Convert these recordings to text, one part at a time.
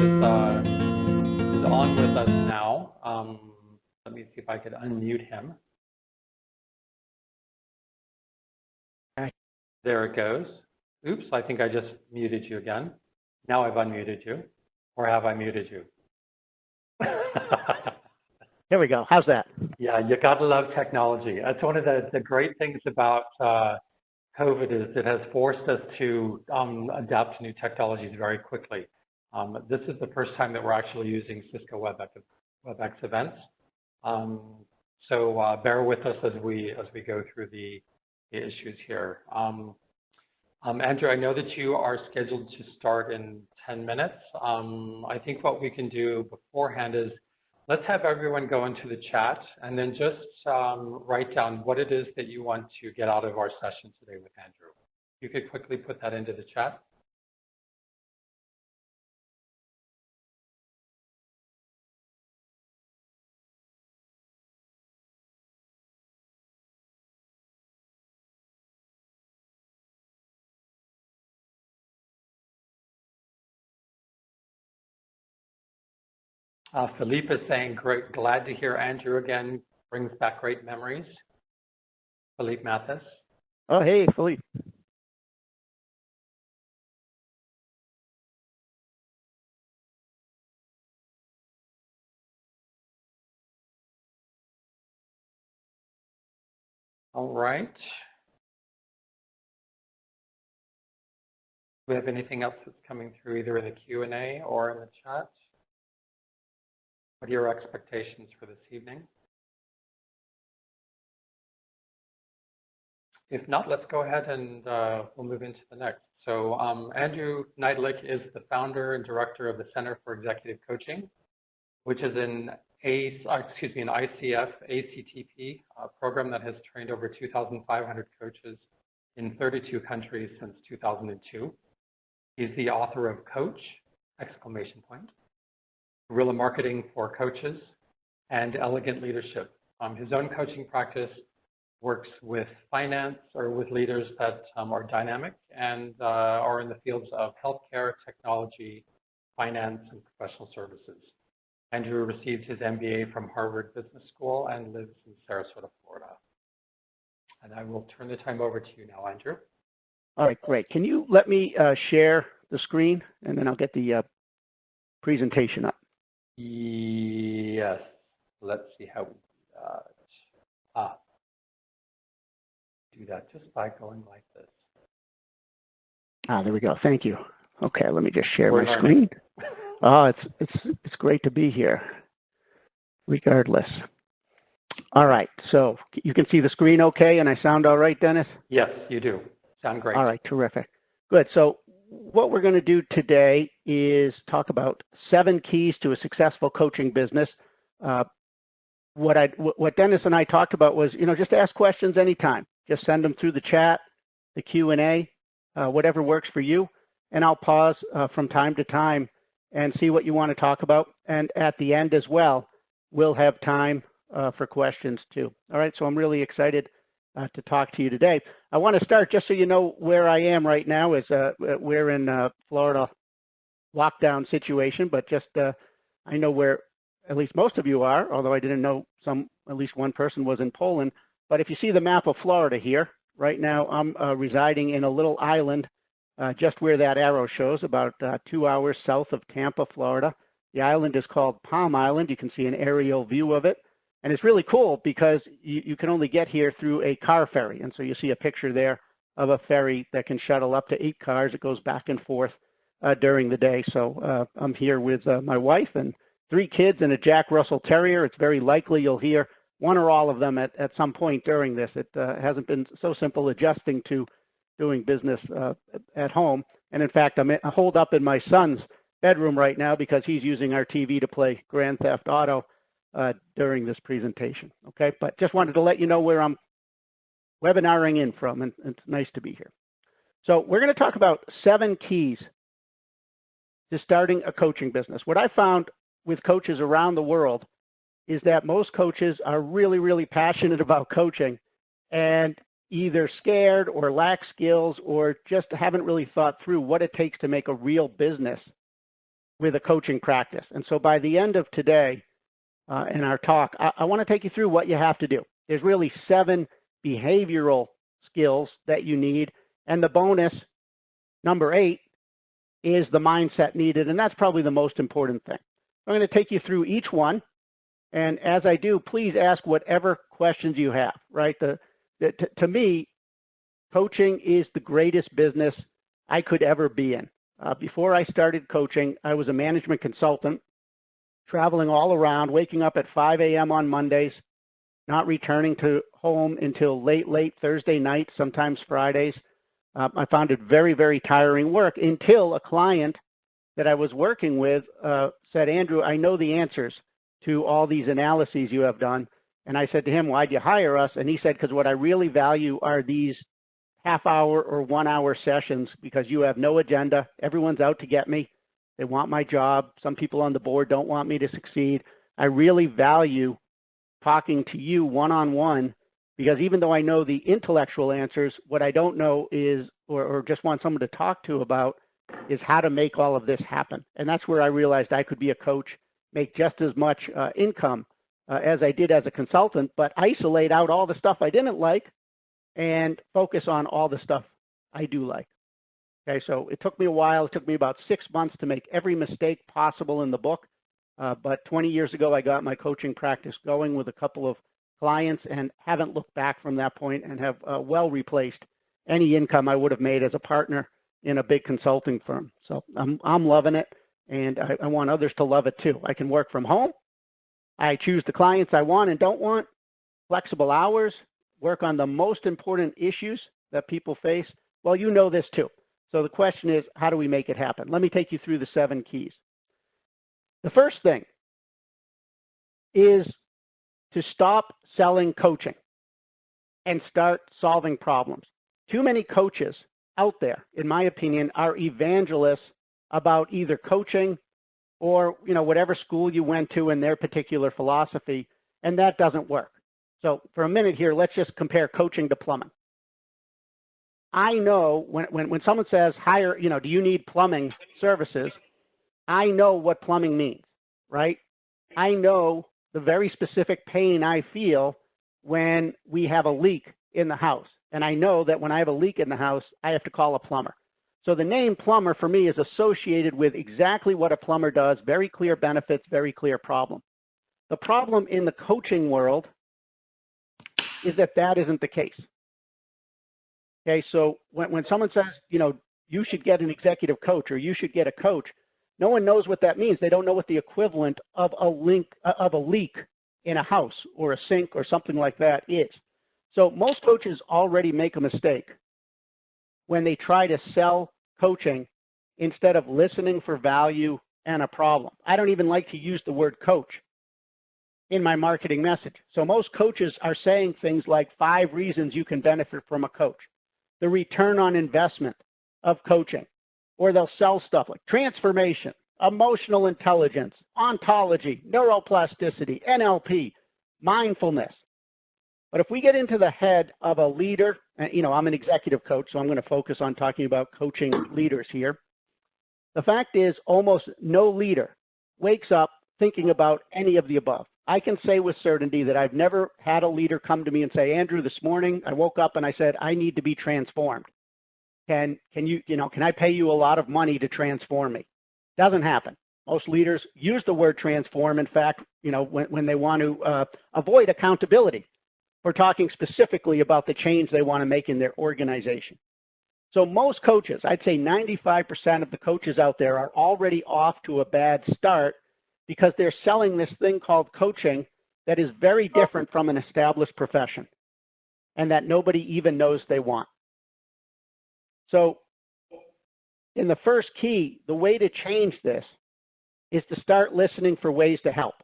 is on with us now. Let me see if I could unmute him. There it goes. Oops, I think I just muted you again. Now I've unmuted you. Or have I muted you? There we go. How's that? Yeah, you gotta love technology. That's one of the great things about COVID is it has forced us to adapt to new technologies very quickly. This is the first time that we're actually using Cisco WebEx events. So bear with us as we go through the issues here. Andrew, I know that you are scheduled to start in 10 minutes. I think what we can do beforehand is let's have everyone go into the chat and then just write down what it is that you want to get out of our session today with Andrew. You could quickly put that into the chat. Philippe is saying, great, glad to hear Andrew again, brings back great memories. Philippe Mathis. Oh, hey, Philippe. All right. Do we have anything else that's coming through either in the Q&A or in the chat? What are your expectations for this evening? If not, let's go ahead and we'll move into the next. So Andrew Neitlich is the founder and director of the Center for Executive Coaching, which is an ICF ACTP program that has trained over 2,500 coaches in 32 countries since 2002. He's the author of Coach, ! Guerrilla Marketing for Coaches, and Elegant Leadership. His own coaching practice works with finance or with leaders that are dynamic and are in the fields of healthcare, technology, finance, and professional services. Andrew received his MBA from Harvard Business School and lives in Sarasota, Florida. And I will turn the time over to you now, Andrew. All right, great. Can you let me share the screen, and then I'll get the presentation up. Yes. Let's see how we do that. Do that just by going like this. There we go. Thank you. Okay, let me just share my screen. Oh, it's great to be here, regardless. All right, so you can see the screen okay, and I sound all right, Dennis? Yes, you do. Sound great. All right, terrific. Good. So what we're going to do today is talk about 7 keys to a successful coaching business. What Dennis and I talked about was, just ask questions anytime. Just send them through the chat, the Q&A, whatever works for you, and I'll pause from time to time and see what you want to talk about. And at the end as well, we'll have time for questions too. All right, so I'm really excited to talk to you today. I want to start, just so you know where I am right now, is we're in Florida lockdown situation, but just I know where at least most of you are, although I didn't know at least one person was in Poland. But if you see the map of Florida here, right now I'm residing in a little island just where that arrow shows, about 2 hours south of Tampa, Florida. The island is called Palm Island. You can see an aerial view of it. And it's really cool because you can only get here through a car ferry. And so you see a picture there of a ferry that can shuttle up to 8 cars. It goes back and forth during the day. So I'm here with my wife and 3 kids and a Jack Russell Terrier. It's very likely you'll hear one or all of them at some point during this. It hasn't been so simple adjusting to doing business at home. And in fact, I'm holed up in my son's bedroom right now because he's using our TV to play Grand Theft Auto during this presentation. Okay, but just wanted to let you know where I'm webinaring in from, and it's nice to be here. So we're going to talk about 7 keys to starting a coaching business. What I found with coaches around the world is that most coaches are really, really passionate about coaching and either scared or lack skills or just haven't really thought through what it takes to make a real business with a coaching practice. And so by the end of today in our talk, I want to take you through what you have to do. There's really 7 behavioral skills that you need. And the bonus, number 8, is the mindset needed. And that's probably the most important thing. I'm going to take you through each one. And as I do, please ask whatever questions you have, right? To me, coaching is the greatest business I could ever be in. Before I started coaching, I was a management consultant, traveling all around, waking up at 5 a.m. on Mondays, not returning to home until late Thursday night, sometimes Fridays. I found it very, very tiring work until a client that I was working with said, Andrew, I know the answers to all these analyses you have done. And I said to him, why'd you hire us? And he said, because what I really value are these half-hour or 1-hour sessions, because you have no agenda. Everyone's out to get me. They want my job. Some people on the board don't want me to succeed. I really value talking to you one-on-one, because even though I know the intellectual answers, what I don't know is, or just want someone to talk to about, is how to make all of this happen. And that's where I realized I could be a coach, make just as much income as I did as a consultant, but isolate out all the stuff I didn't like and focus on all the stuff I do like. Okay, so it took me a while. It took me about 6 months to make every mistake possible in the book. But 20 years ago, I got my coaching practice going with a couple of clients and haven't looked back from that point, and have well replaced any income I would have made as a partner in a big consulting firm. So I'm loving it, and I want others to love it too. I can work from home. I choose the clients I want and don't want, flexible hours, work on the most important issues that people face. Well, you know this too. So the question is, how do we make it happen? Let me take you through the 7 keys. The first thing is to stop selling coaching and start solving problems. Too many coaches out there, in my opinion, are evangelists about either coaching or, whatever school you went to in their particular philosophy, and that doesn't work. So for a minute here, let's just compare coaching to plumbing. I know when someone says, do you need plumbing services? I know what plumbing means, right? I know the very specific pain I feel when we have a leak in the house. And I know that when I have a leak in the house, I have to call a plumber. So the name plumber for me is associated with exactly what a plumber does, very clear benefits, very clear problem. The problem in the coaching world is that isn't the case. Okay, so when someone says, you should get an executive coach or you should get a coach, no one knows what that means. They don't know what the equivalent of a leak in a house or a sink or something like that is. So most coaches already make a mistake when they try to sell coaching instead of listening for value and a problem. I don't even like to use the word coach in my marketing message. So most coaches are saying things like 5 reasons you can benefit from a coach, the return on investment of coaching, or they'll sell stuff like transformation, emotional intelligence, ontology, neuroplasticity, NLP, mindfulness. But if we get into the head of a leader, I'm an executive coach, so I'm going to focus on talking about coaching leaders here. The fact is, almost no leader wakes up thinking about any of the above. I can say with certainty that I've never had a leader come to me and say, Andrew, this morning I woke up and I said, I need to be transformed. Can I pay you a lot of money to transform me? Doesn't happen. Most leaders use the word transform. In fact, when they want to avoid accountability for talking specifically about the change they want to make in their organization. So most coaches, I'd say 95% of the coaches out there are already off to a bad start because they're selling this thing called coaching that is very different from an established profession and that nobody even knows they want. So in the first key, the way to change this is to start listening for ways to help.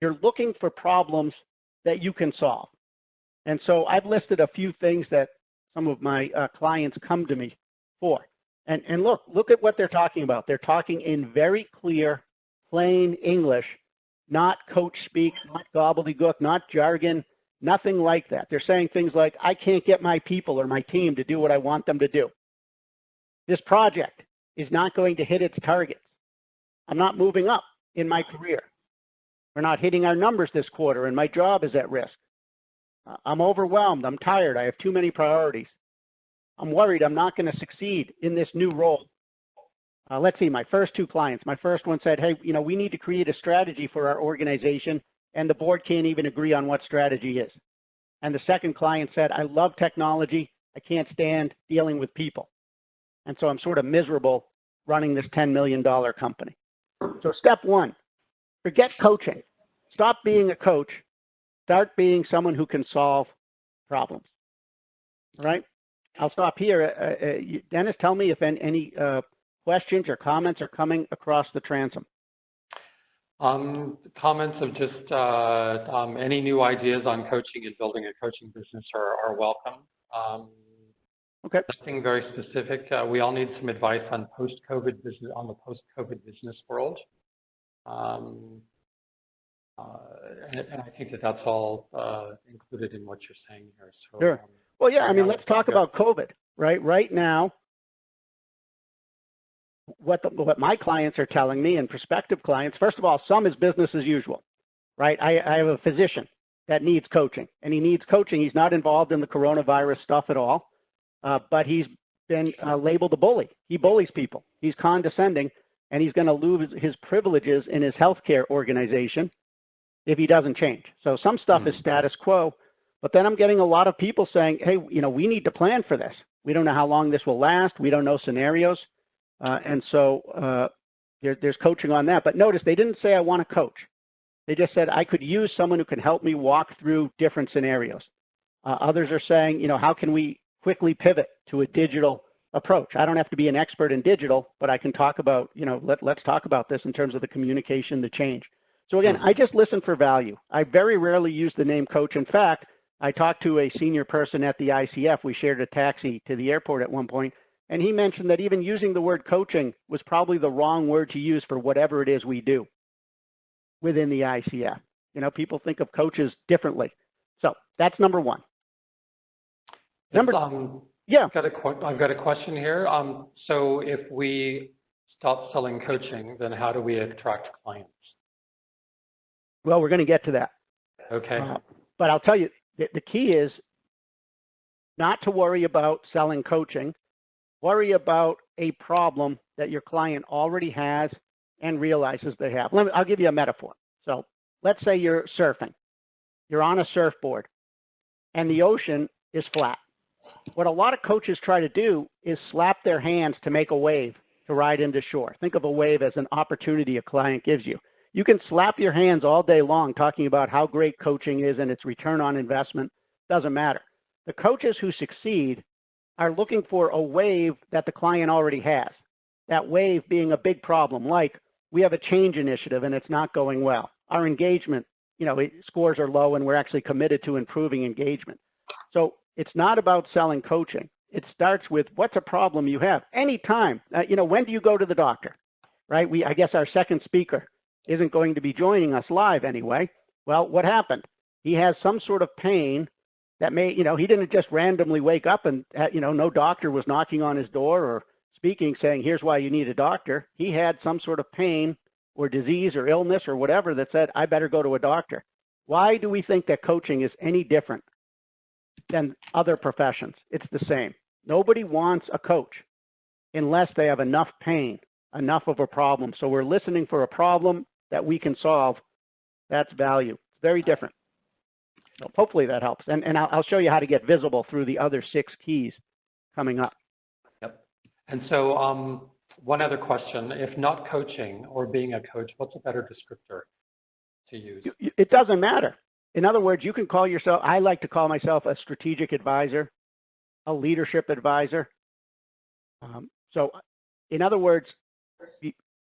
You're looking for problems that you can solve. And so I've listed a few things that some of my clients come to me for. And look at what they're talking about. They're talking in very clear, plain English, not coach speak, not gobbledygook, not jargon, nothing like that. They're saying things like, I can't get my people or my team to do what I want them to do. This project is not going to hit its targets. I'm not moving up in my career. We're not hitting our numbers this quarter and my job is at risk. I'm overwhelmed. I'm tired. I have too many priorities. I'm worried I'm not going to succeed in this new role. Let's see, my first two clients. My first one said, hey, we need to create a strategy for our organization, and the board can't even agree on what strategy is. And the second client said, I love technology. I can't stand dealing with people. And so I'm sort of miserable running this $10 million company. So step one, forget coaching. Stop being a coach. Start being someone who can solve problems. All right? I'll stop here. Dennis, tell me if any questions or comments are coming across the transom. Comments of just any new ideas on coaching and building a coaching business are welcome. Okay. Nothing very specific. We all need some advice on post-COVID business, on the post-COVID business world. And I think that's all included in what you're saying here. So, sure. Well, yeah, I mean, let's talk about COVID, right? Right now, what my clients are telling me and prospective clients, first of all, some is business as usual, right? I have a physician that needs coaching, and he needs coaching. He's not involved in the coronavirus stuff at all, but he's been labeled a bully. He bullies people. He's condescending, and he's going to lose his privileges in his healthcare organization if he doesn't change. So some stuff is status quo, but then I'm getting a lot of people saying, hey, we need to plan for this. We don't know how long this will last. We don't know scenarios. And so there's coaching on that. But notice they didn't say I want to coach. They just said I could use someone who can help me walk through different scenarios. Others are saying, how can we quickly pivot to a digital approach? I don't have to be an expert in digital, but I can talk about, let's talk about this in terms of the communication, the change. So again, I just listen for value. I very rarely use the name coach. In fact, I talked to a senior person at the ICF. We shared a taxi to the airport at one point, and he mentioned that even using the word coaching was probably the wrong word to use for whatever it is we do within the ICF. People think of coaches differently. So that's number one. Yeah. I've got a question here. So if we stop selling coaching, then how do we attract clients? Well, we're going to get to that. Okay. But I'll tell you, the key is not to worry about selling coaching. Worry about a problem that your client already has and realizes they have. I'll give you a metaphor. So let's say you're surfing. You're on a surfboard, and the ocean is flat. What a lot of coaches try to do is slap their hands to make a wave to ride into shore. Think of a wave as an opportunity a client gives you. You can slap your hands all day long talking about how great coaching is and its return on investment. Doesn't matter. The coaches who succeed are looking for a wave that the client already has. That wave being a big problem, like we have a change initiative and it's not going well. Our engagement, scores are low and we're actually committed to improving engagement. So it's not about selling coaching. It starts with what's a problem you have. Anytime, when do you go to the doctor, right? I guess our second speaker isn't going to be joining us live anyway. Well, what happened? He has some sort of pain that may, he didn't just randomly wake up and, no doctor was knocking on his door or speaking saying, here's why you need a doctor. He had some sort of pain or disease or illness or whatever that said, I better go to a doctor. Why do we think that coaching is any different than other professions? It's the same. Nobody wants a coach unless they have enough pain, enough of a problem. So we're listening for a problem that we can solve. That's value. It's very different. So hopefully that helps. And I'll show you how to get visible through the other 6 keys coming up. Yep. And so one other question, if not coaching or being a coach, what's a better descriptor to use? It doesn't matter. In other words, you can call yourself, I like to call myself a strategic advisor, a leadership advisor. So in other words,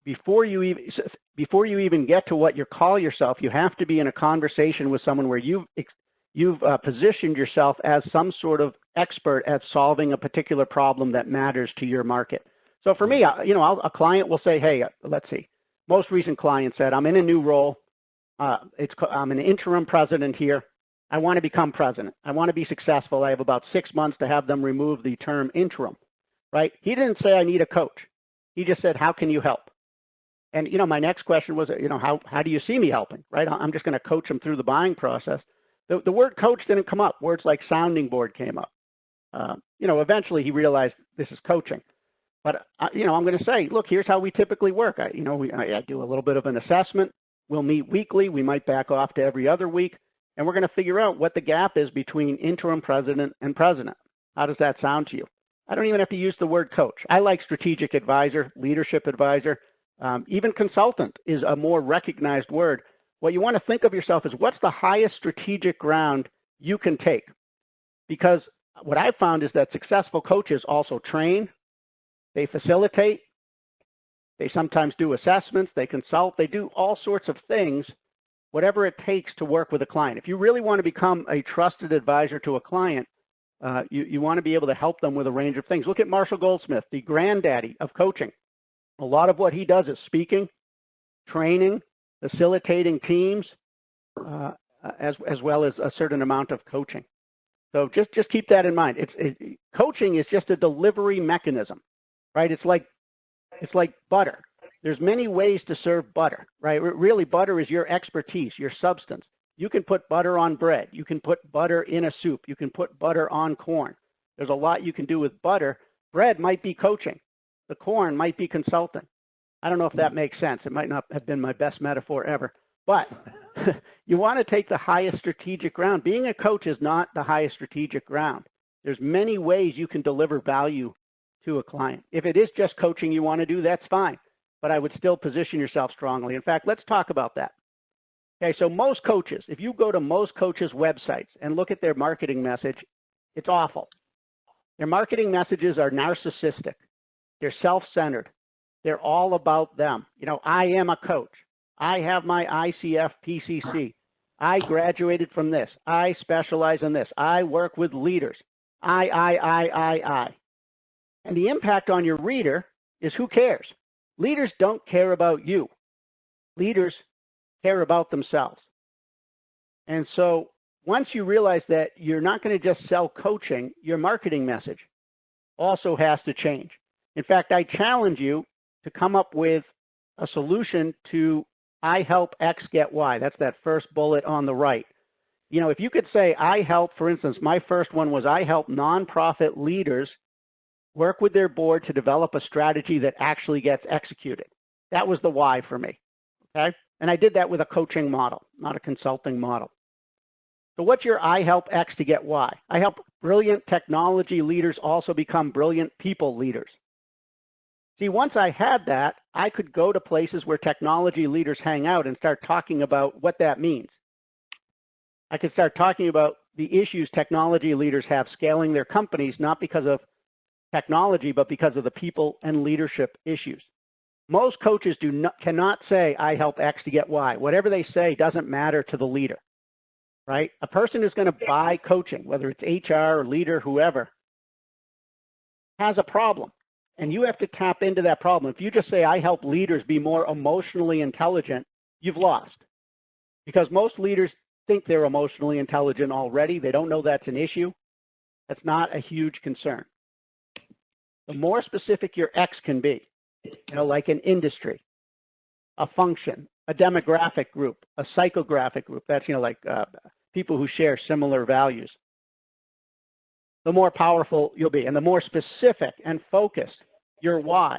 before you even get to what you call yourself, you have to be in a conversation with someone where you've positioned yourself as some sort of expert at solving a particular problem that matters to your market. So for me, a client will say, hey, let's see. Most recent client said, I'm in a new role. I'm an interim president here. I want to become president. I want to be successful. I have about 6 months to have them remove the term interim, right? He didn't say I need a coach. He just said, how can you help? And, you know, my next question was, you know, how do you see me helping, right? I'm just going to coach them through the buying process. The word coach didn't come up. Words like sounding board came up. You know, eventually he realized this is coaching. But, you know, I'm going to say, look, here's how we typically work. I do a little bit of an assessment. We'll meet weekly. We might back off to every other week. And we're going to figure out what the gap is between interim president and president. How does that sound to you? I don't even have to use the word coach. I like strategic advisor, leadership advisor. Even consultant is a more recognized word. What you want to think of yourself is, what's the highest strategic ground you can take? Because what I've found is that successful coaches also train, they facilitate, they sometimes do assessments, they consult, they do all sorts of things, whatever it takes to work with a client. If you really want to become a trusted advisor to a client, you want to be able to help them with a range of things. Look at Marshall Goldsmith, the granddaddy of coaching. A lot of what he does is speaking, training, facilitating teams, as well as a certain amount of coaching. So just keep that in mind. Coaching is just a delivery mechanism, right? It's like butter. There's many ways to serve butter, right? Really, butter is your expertise, your substance. You can put butter on bread. You can put butter in a soup. You can put butter on corn. There's a lot you can do with butter. Bread might be coaching. The corn might be consulting. I don't know if that makes sense. It might not have been my best metaphor ever. But you want to take the highest strategic ground. Being a coach is not the highest strategic ground. There's many ways you can deliver value to a client. If it is just coaching you want to do, that's fine. But I would still position yourself strongly. In fact, let's talk about that. Okay, so most coaches, if you go to most coaches' websites and look at their marketing message, it's awful. Their marketing messages are narcissistic. They're self-centered. They're all about them. You know, I am a coach. I have my ICF PCC. I graduated from this. I specialize in this. I work with leaders. I. And the impact on your reader is, who cares? Leaders don't care about you. Leaders care about themselves. And so once you realize that you're not going to just sell coaching, your marketing message also has to change. In fact, I challenge you to come up with a solution to I help X get Y. That's that first bullet on the right. You know, if you could say I help, for instance, my first one was I help nonprofit leaders work with their board to develop a strategy that actually gets executed. That was the why for me, okay? And I did that with a coaching model, not a consulting model. So what's your I help X to get Y? I help brilliant technology leaders also become brilliant people leaders. See, once I had that, I could go to places where technology leaders hang out and start talking about what that means. I could start talking about the issues technology leaders have scaling their companies, not because of technology, but because of the people and leadership issues. Most coaches cannot say, I help X to get Y. Whatever they say doesn't matter to the leader, right? A person who's going to buy coaching, whether it's HR or leader, whoever, has a problem. And you have to tap into that problem. If you just say, I help leaders be more emotionally intelligent, you've lost. Because most leaders think they're emotionally intelligent already. They don't know that's an issue. That's not a huge concern. The more specific your X can be, you know, like an industry, a function, a demographic group, a psychographic group, that's, you know, like people who share similar values, the more powerful you'll be. And the more specific and focused your why,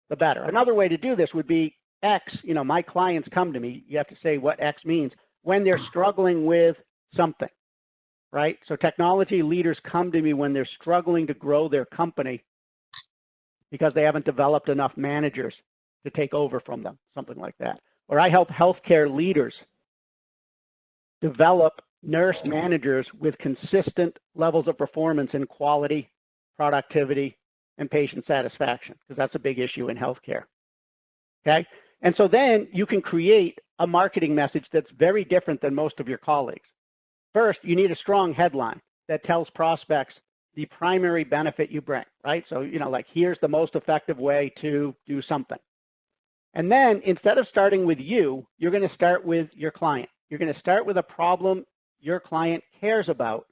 the better. Another way to do this would be X, you know, my clients come to me, you have to say what X means, when they're struggling with something, right? So technology leaders come to me when they're struggling to grow their company because they haven't developed enough managers to take over from them, something like that. Or I help healthcare leaders develop nurse managers with consistent levels of performance in quality, productivity, and patient satisfaction, because that's a big issue in healthcare, okay? And so then you can create a marketing message that's very different than most of your colleagues. First, you need a strong headline that tells prospects the primary benefit you bring, right? So, you know, like, here's the most effective way to do something. And then instead of starting with you, you're going to start with your client. You're going to start with a problem your client cares about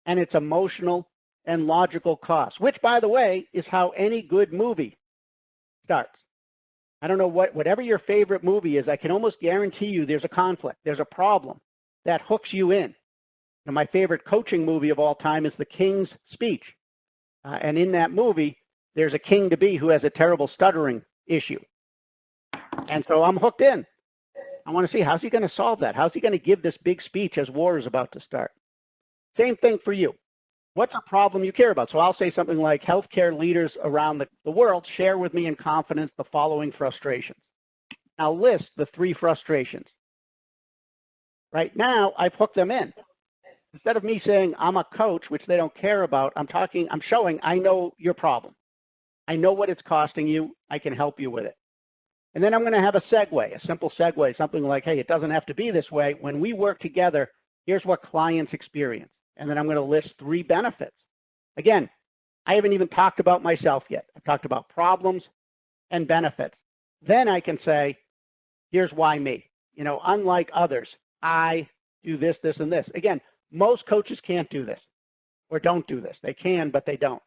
and its emotional and logical costs, which, by the way, is how any good movie starts. I don't know whatever your favorite movie is, I can almost guarantee you there's a conflict, there's a problem that hooks you in. Now, my favorite coaching movie of all time is The King's Speech. And in that movie, there's a king-to-be who has a terrible stuttering issue. And so I'm hooked in. I want to see, how's he going to solve that? How's he going to give this big speech as war is about to start? Same thing for you. What's a problem you care about? So I'll say something like, healthcare leaders around the world share with me in confidence the following frustrations. I'll list the 3 frustrations. Right now, I've hooked them in. Instead of me saying I'm a coach, which they don't care about, I'm showing I know your problem. I know what it's costing you. I can help you with it. And then I'm going to have a segue, a simple segue, something like, hey, it doesn't have to be this way. When we work together, here's what clients experience. And then I'm going to list 3 benefits. Again, I haven't even talked about myself yet. I've talked about problems and benefits. Then I can say, here's why me. You know, unlike others, I do this, this, and this. Again, most coaches can't do this or don't do this. They can, but they don't.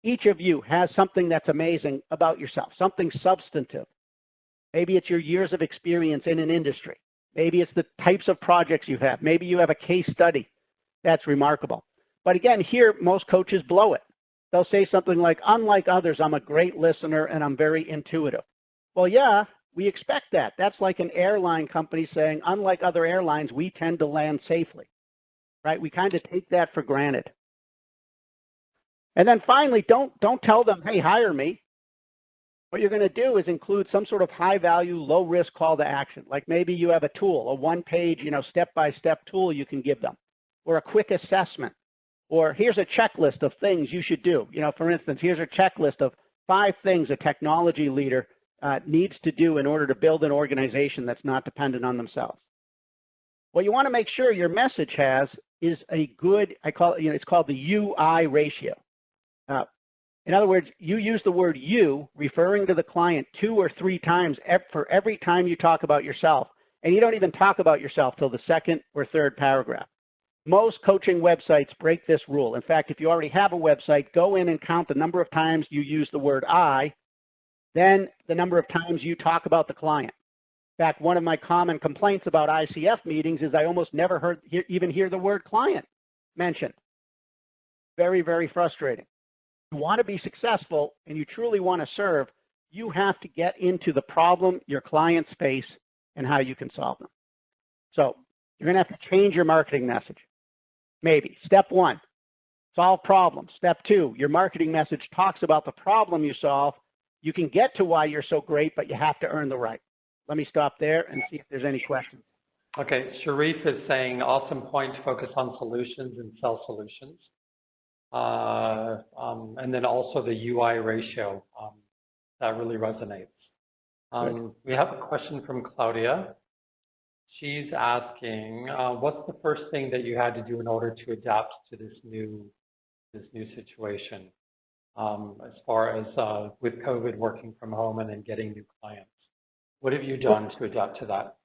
Each of you has something that's amazing about yourself, something substantive. Maybe it's your years of experience in an industry. Maybe it's the types of projects you have. Maybe you have a case study that's remarkable. But again, here, most coaches blow it. They'll say something like, unlike others, I'm a great listener and I'm very intuitive. Well, yeah, we expect that. That's like an airline company saying, unlike other airlines, we tend to land safely, right? We kind of take that for granted. And then finally, don't tell them, hey, hire me. What you're going to do is include some sort of high-value, low-risk call to action. Like maybe you have a tool, a one-page, step-by-step tool you can give them, or a quick assessment, or here's a checklist of things you should do. For instance, here's a checklist of 5 things a technology leader needs to do in order to build an organization that's not dependent on themselves. What you want to make sure your message has is a good, it's called the UI ratio. In other words, you use the word you referring to the client 2 or 3 times for every time you talk about yourself. And you don't even talk about yourself till the 2nd or 3rd paragraph. Most coaching websites break this rule. In fact, if you already have a website, go in and count the number of times you use the word I, then the number of times you talk about the client. In fact, one of my common complaints about ICF meetings is I almost never even hear the word client mentioned. Very, very frustrating. You want to be successful and you truly want to serve, you have to get into the problem your clients face and how you can solve them. So you're going to have to change your marketing message. Maybe. Step 1, solve problems. Step 2, your marketing message talks about the problem you solve. You can get to why you're so great, but you have to earn the right. Let me stop there and see if there's any questions. Okay, Sharif is saying, awesome point, focus on solutions and sell solutions. And then also the UI ratio, that really resonates. We have a question from Claudia. She's asking, what's the first thing that you had to do in order to adapt to this new situation, as far as with COVID, working from home and then getting new clients? What have you done to adapt to that?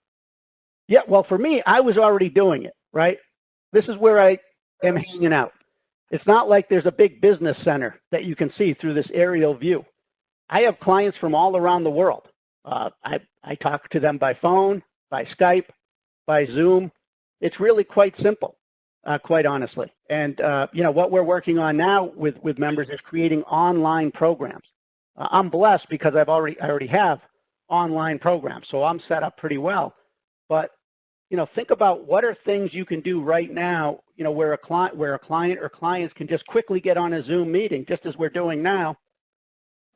Yeah, well, for me, I was already doing it, right? This is where I am hanging out. It's not like there's a big business center that you can see through this aerial view. I have clients from all around the world. I talk to them by phone, by Skype, by Zoom. It's really quite simple, quite honestly. And what we're working on now with members is creating online programs. I'm blessed because I already have online programs, so I'm set up pretty well. But think about what are things you can do right now, where a client or clients can just quickly get on a Zoom meeting, just as we're doing now,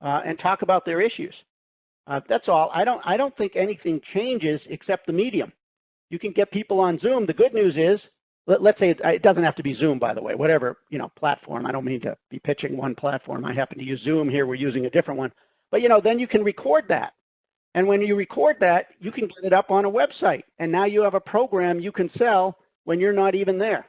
and talk about their issues. That's all. I don't think anything changes except the medium. You can get people on Zoom. The good news is, let's say it doesn't have to be Zoom, by the way, whatever, platform. I don't mean to be pitching one platform. I happen to use Zoom here. We're using a different one. But, then you can record that. And when you record that, you can get it up on a website. And now you have a program you can sell when you're not even there.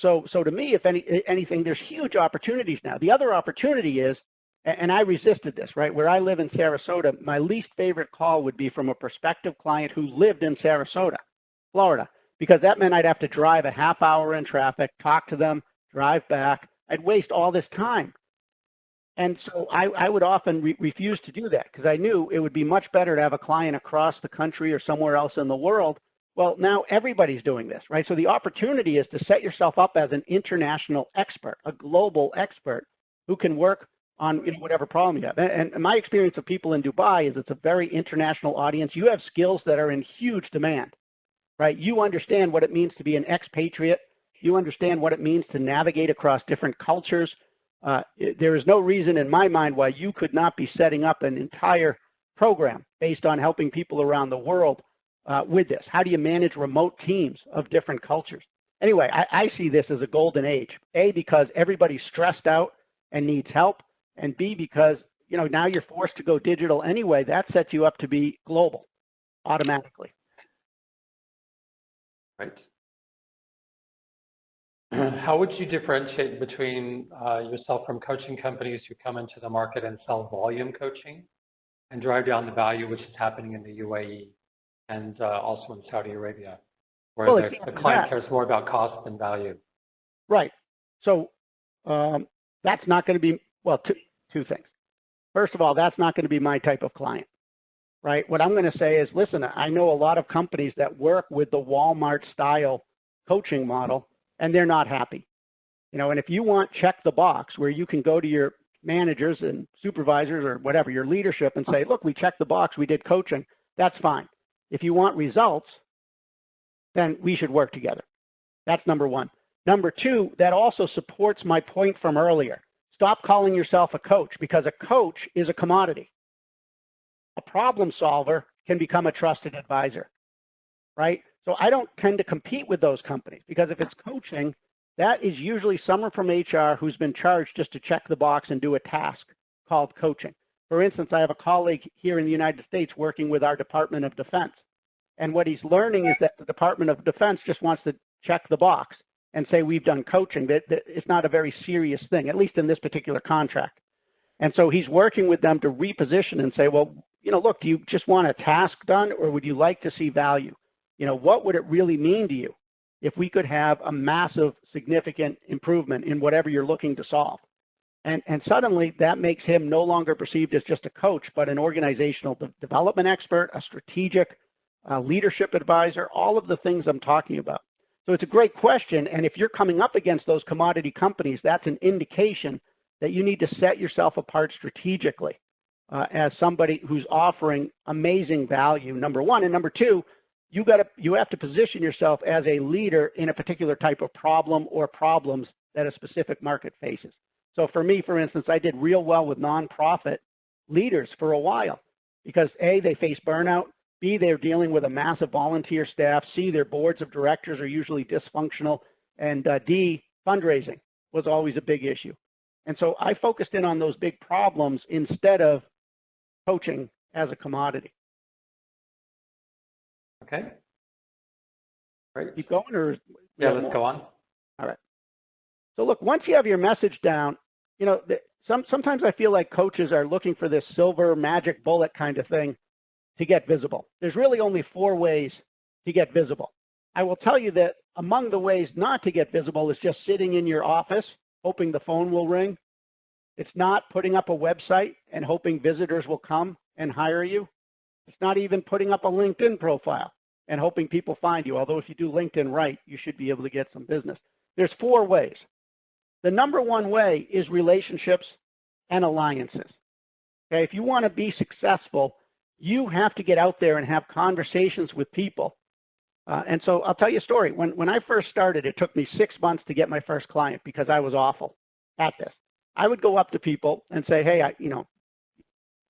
So to me, if anything, there's huge opportunities now. The other opportunity is, and I resisted this, right? Where I live in Sarasota, my least favorite call would be from a prospective client who lived in Sarasota, Florida, because that meant I'd have to drive a half hour in traffic, talk to them, drive back. I'd waste all this time. And so I would often refuse to do that because I knew it would be much better to have a client across the country or somewhere else in the world. Well, now everybody's doing this, right? So the opportunity is to set yourself up as an international expert, a global expert who can work on whatever problem you have. And my experience of people in Dubai is it's a very international audience. You have skills that are in huge demand, right? You understand what it means to be an expatriate. You understand what it means to navigate across different cultures. There is no reason in my mind why you could not be setting up an entire program based on helping people around the world with this. How do you manage remote teams of different cultures? Anyway, I see this as a golden age. A, because everybody's stressed out and needs help, and B, because now you're forced to go digital anyway. That sets you up to be global automatically. Right. How would you differentiate between yourself from coaching companies who come into the market and sell volume coaching and drive down the value, which is happening in the UAE and also in Saudi Arabia, where the client cares more about cost than value? Right. So that's not going to be, well, two things. First of all, that's not going to be my type of client, right? What I'm going to say is, listen, I know a lot of companies that work with the Walmart style coaching model, and they're not happy. And if you want check the box where you can go to your managers and supervisors or whatever, your leadership, and say, look, we checked the box, we did coaching, that's fine. If you want results, then we should work together. That's number one. Number two, that also supports my point from earlier. Stop calling yourself a coach, because a coach is a commodity. A problem solver can become a trusted advisor, right? So I don't tend to compete with those companies, because if it's coaching, that is usually someone from HR who's been charged just to check the box and do a task called coaching. For instance, I have a colleague here in the United States working with our Department of Defense. And what he's learning is that the Department of Defense just wants to check the box and say, we've done coaching. That it's not a very serious thing, at least in this particular contract. And so he's working with them to reposition and say, well, look, do you just want a task done, or would you like to see value? What would it really mean to you if we could have a massive, significant improvement in whatever you're looking to solve? And suddenly that makes him no longer perceived as just a coach, but an organizational development expert, a strategic leadership advisor, all of the things I'm talking about. So it's a great question. And if you're coming up against those commodity companies, that's an indication that you need to set yourself apart strategically as somebody who's offering amazing value, number one. And number two, you have to position yourself as a leader in a particular type of problem or problems that a specific market faces. So for me, for instance, I did real well with nonprofit leaders for a while because A, they face burnout, B, they're dealing with a massive volunteer staff, C, their boards of directors are usually dysfunctional, and D, fundraising was always a big issue. And so I focused in on those big problems instead of coaching as a commodity. Okay. Great. Keep going, or yeah, let's go on. All right. So look, once you have your message down, sometimes I feel like coaches are looking for this silver magic bullet kind of thing to get visible. There's really only 4 ways to get visible. I will tell you that among the ways not to get visible is just sitting in your office, hoping the phone will ring. It's not putting up a website and hoping visitors will come and hire you. It's not even putting up a LinkedIn profile and hoping people find you. Although if you do LinkedIn right, you should be able to get some business. There's 4 ways. The number 1 way is relationships and alliances. Okay, if you want to be successful, you have to get out there and have conversations with people. And so I'll tell you a story. When I first started, it took me 6 months to get my first client because I was awful at this. I would go up to people and say, hey,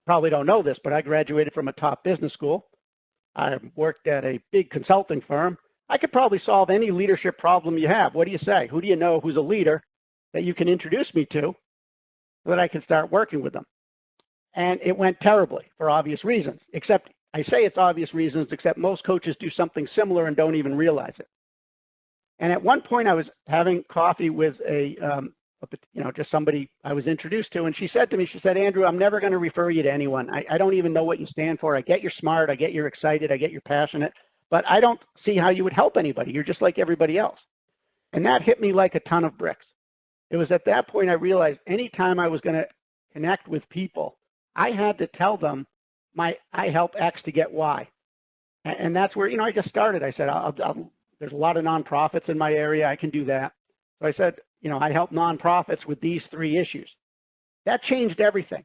probably don't know this, but I graduated from a top business school. I worked at a big consulting firm. I could probably solve any leadership problem you have. What do you say? Who do you know who's a leader that you can introduce me to so that I can start working with them? And it went terribly for obvious reasons, except I say it's obvious reasons, except most coaches do something similar and don't even realize it. And at one point I was having coffee with just somebody I was introduced to, and she said to me, she said, Andrew, I'm never going to refer you to anyone. I don't even know what you stand for. I get you're smart. I get you're excited. I get you're passionate, but I don't see how you would help anybody. You're just like everybody else. And that hit me like a ton of bricks. It was at that point I realized anytime I was going to connect with people, I had to tell them I help X to get Y. And that's where, I just started. I said, there's a lot of nonprofits in my area. I can do that. So I said, I help nonprofits with these 3 issues. That changed everything.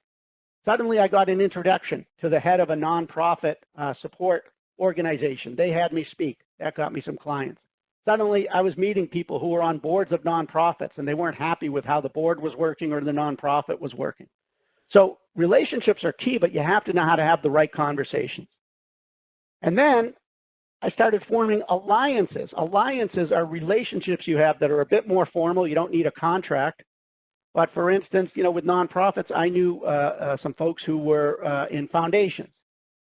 Suddenly I got an introduction to the head of a nonprofit support organization. They had me speak. That got me some clients. Suddenly I was meeting people who were on boards of nonprofits and they weren't happy with how the board was working or the nonprofit was working. So relationships are key, but you have to know how to have the right conversations. And then I started forming alliances. Alliances are relationships you have that are a bit more formal. You don't need a contract. But for instance, with nonprofits, I knew some folks who were in foundations,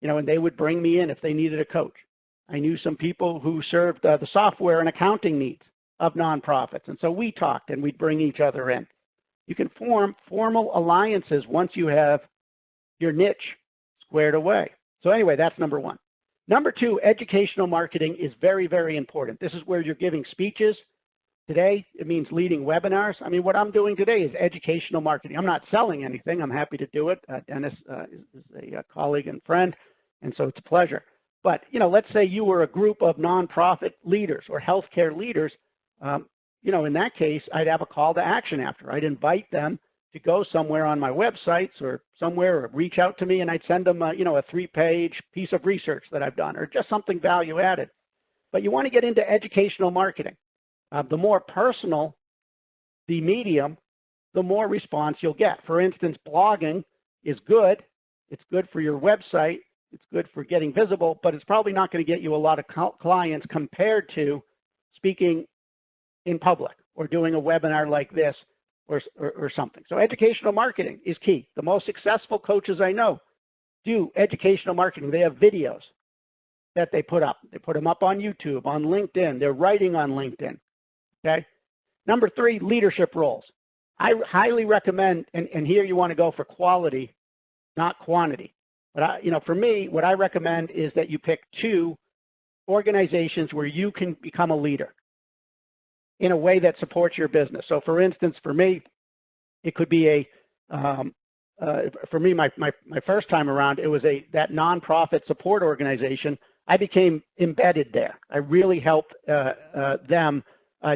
and they would bring me in if they needed a coach. I knew some people who served the software and accounting needs of nonprofits. And so we talked and we'd bring each other in. You can form formal alliances once you have your niche squared away. So anyway, that's number 1. Number 2, educational marketing is very, very important. This is where you're giving speeches. Today, it means leading webinars. I mean, what I'm doing today is educational marketing. I'm not selling anything. I'm happy to do it. Dennis is a colleague and friend, and so it's a pleasure. But, let's say you were a group of nonprofit leaders or healthcare leaders. In that case, I'd have a call to action after. I'd invite them to go somewhere on my websites or somewhere, or reach out to me, and I'd send them a 3-page piece of research that I've done, or just something value added. But you want to get into educational marketing. The more personal the medium, the more response you'll get. For instance, blogging is good. It's good for your website. It's good for getting visible, but it's probably not going to get you a lot of clients compared to speaking in public or doing a webinar like this or something. So educational marketing is key. The most successful coaches I know do educational marketing. They have videos that they put up. They put them up on YouTube, on LinkedIn. They're writing on LinkedIn. Okay. Number 3, leadership roles. I highly recommend, and here you want to go for quality, not quantity. But for me, what I recommend is that you pick 2 organizations where you can become a leader in a way that supports your business. So for instance, for me, it could be for me, my first time around, it was that nonprofit support organization. I became embedded there. I really helped them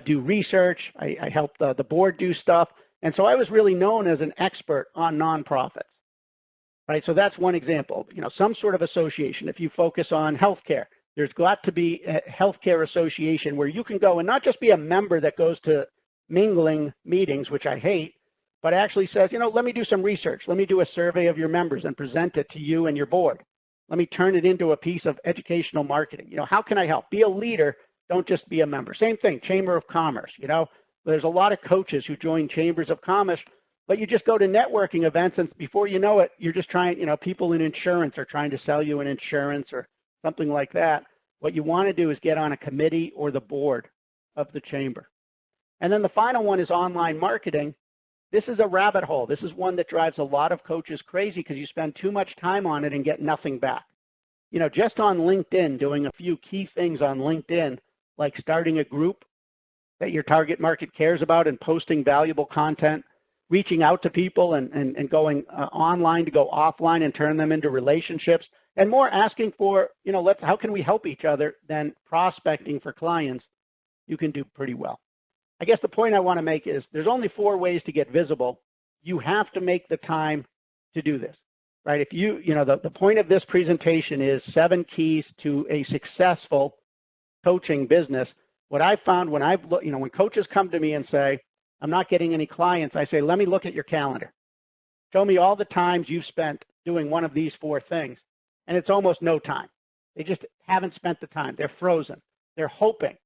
do research. I helped the board do stuff. And so I was really known as an expert on nonprofits. Right? So that's one example, some sort of association. If you focus on healthcare, there's got to be a healthcare association where you can go and not just be a member that goes to mingling meetings, which I hate, but actually says, let me do some research. Let me do a survey of your members and present it to you and your board. Let me turn it into a piece of educational marketing. How can I help? Be a leader. Don't just be a member. Same thing, Chamber of Commerce. There's a lot of coaches who join Chambers of Commerce, but you just go to networking events, and before you know it, you're just trying, people in insurance are trying to sell you an insurance or something like that. What you want to do is get on a committee or the board of the chamber. And then the final one is online marketing. This is a rabbit hole. This is one that drives a lot of coaches crazy because you spend too much time on it and get nothing back. Just on LinkedIn, doing a few key things on LinkedIn, like starting a group that your target market cares about and posting valuable content, reaching out to people and going online to go offline and turn them into relationships, and more asking for, how can we help each other than prospecting for clients, you can do pretty well. I guess the point I want to make is there's only 4 ways to get visible. You have to make the time to do this, right? If the point of this presentation is 7 keys to a successful coaching business. What I've found when when coaches come to me and say, I'm not getting any clients, I say, let me look at your calendar. Show me all the times you've spent doing one of these 4 things. And it's almost no time. They just haven't spent the time. They're frozen. They're hoping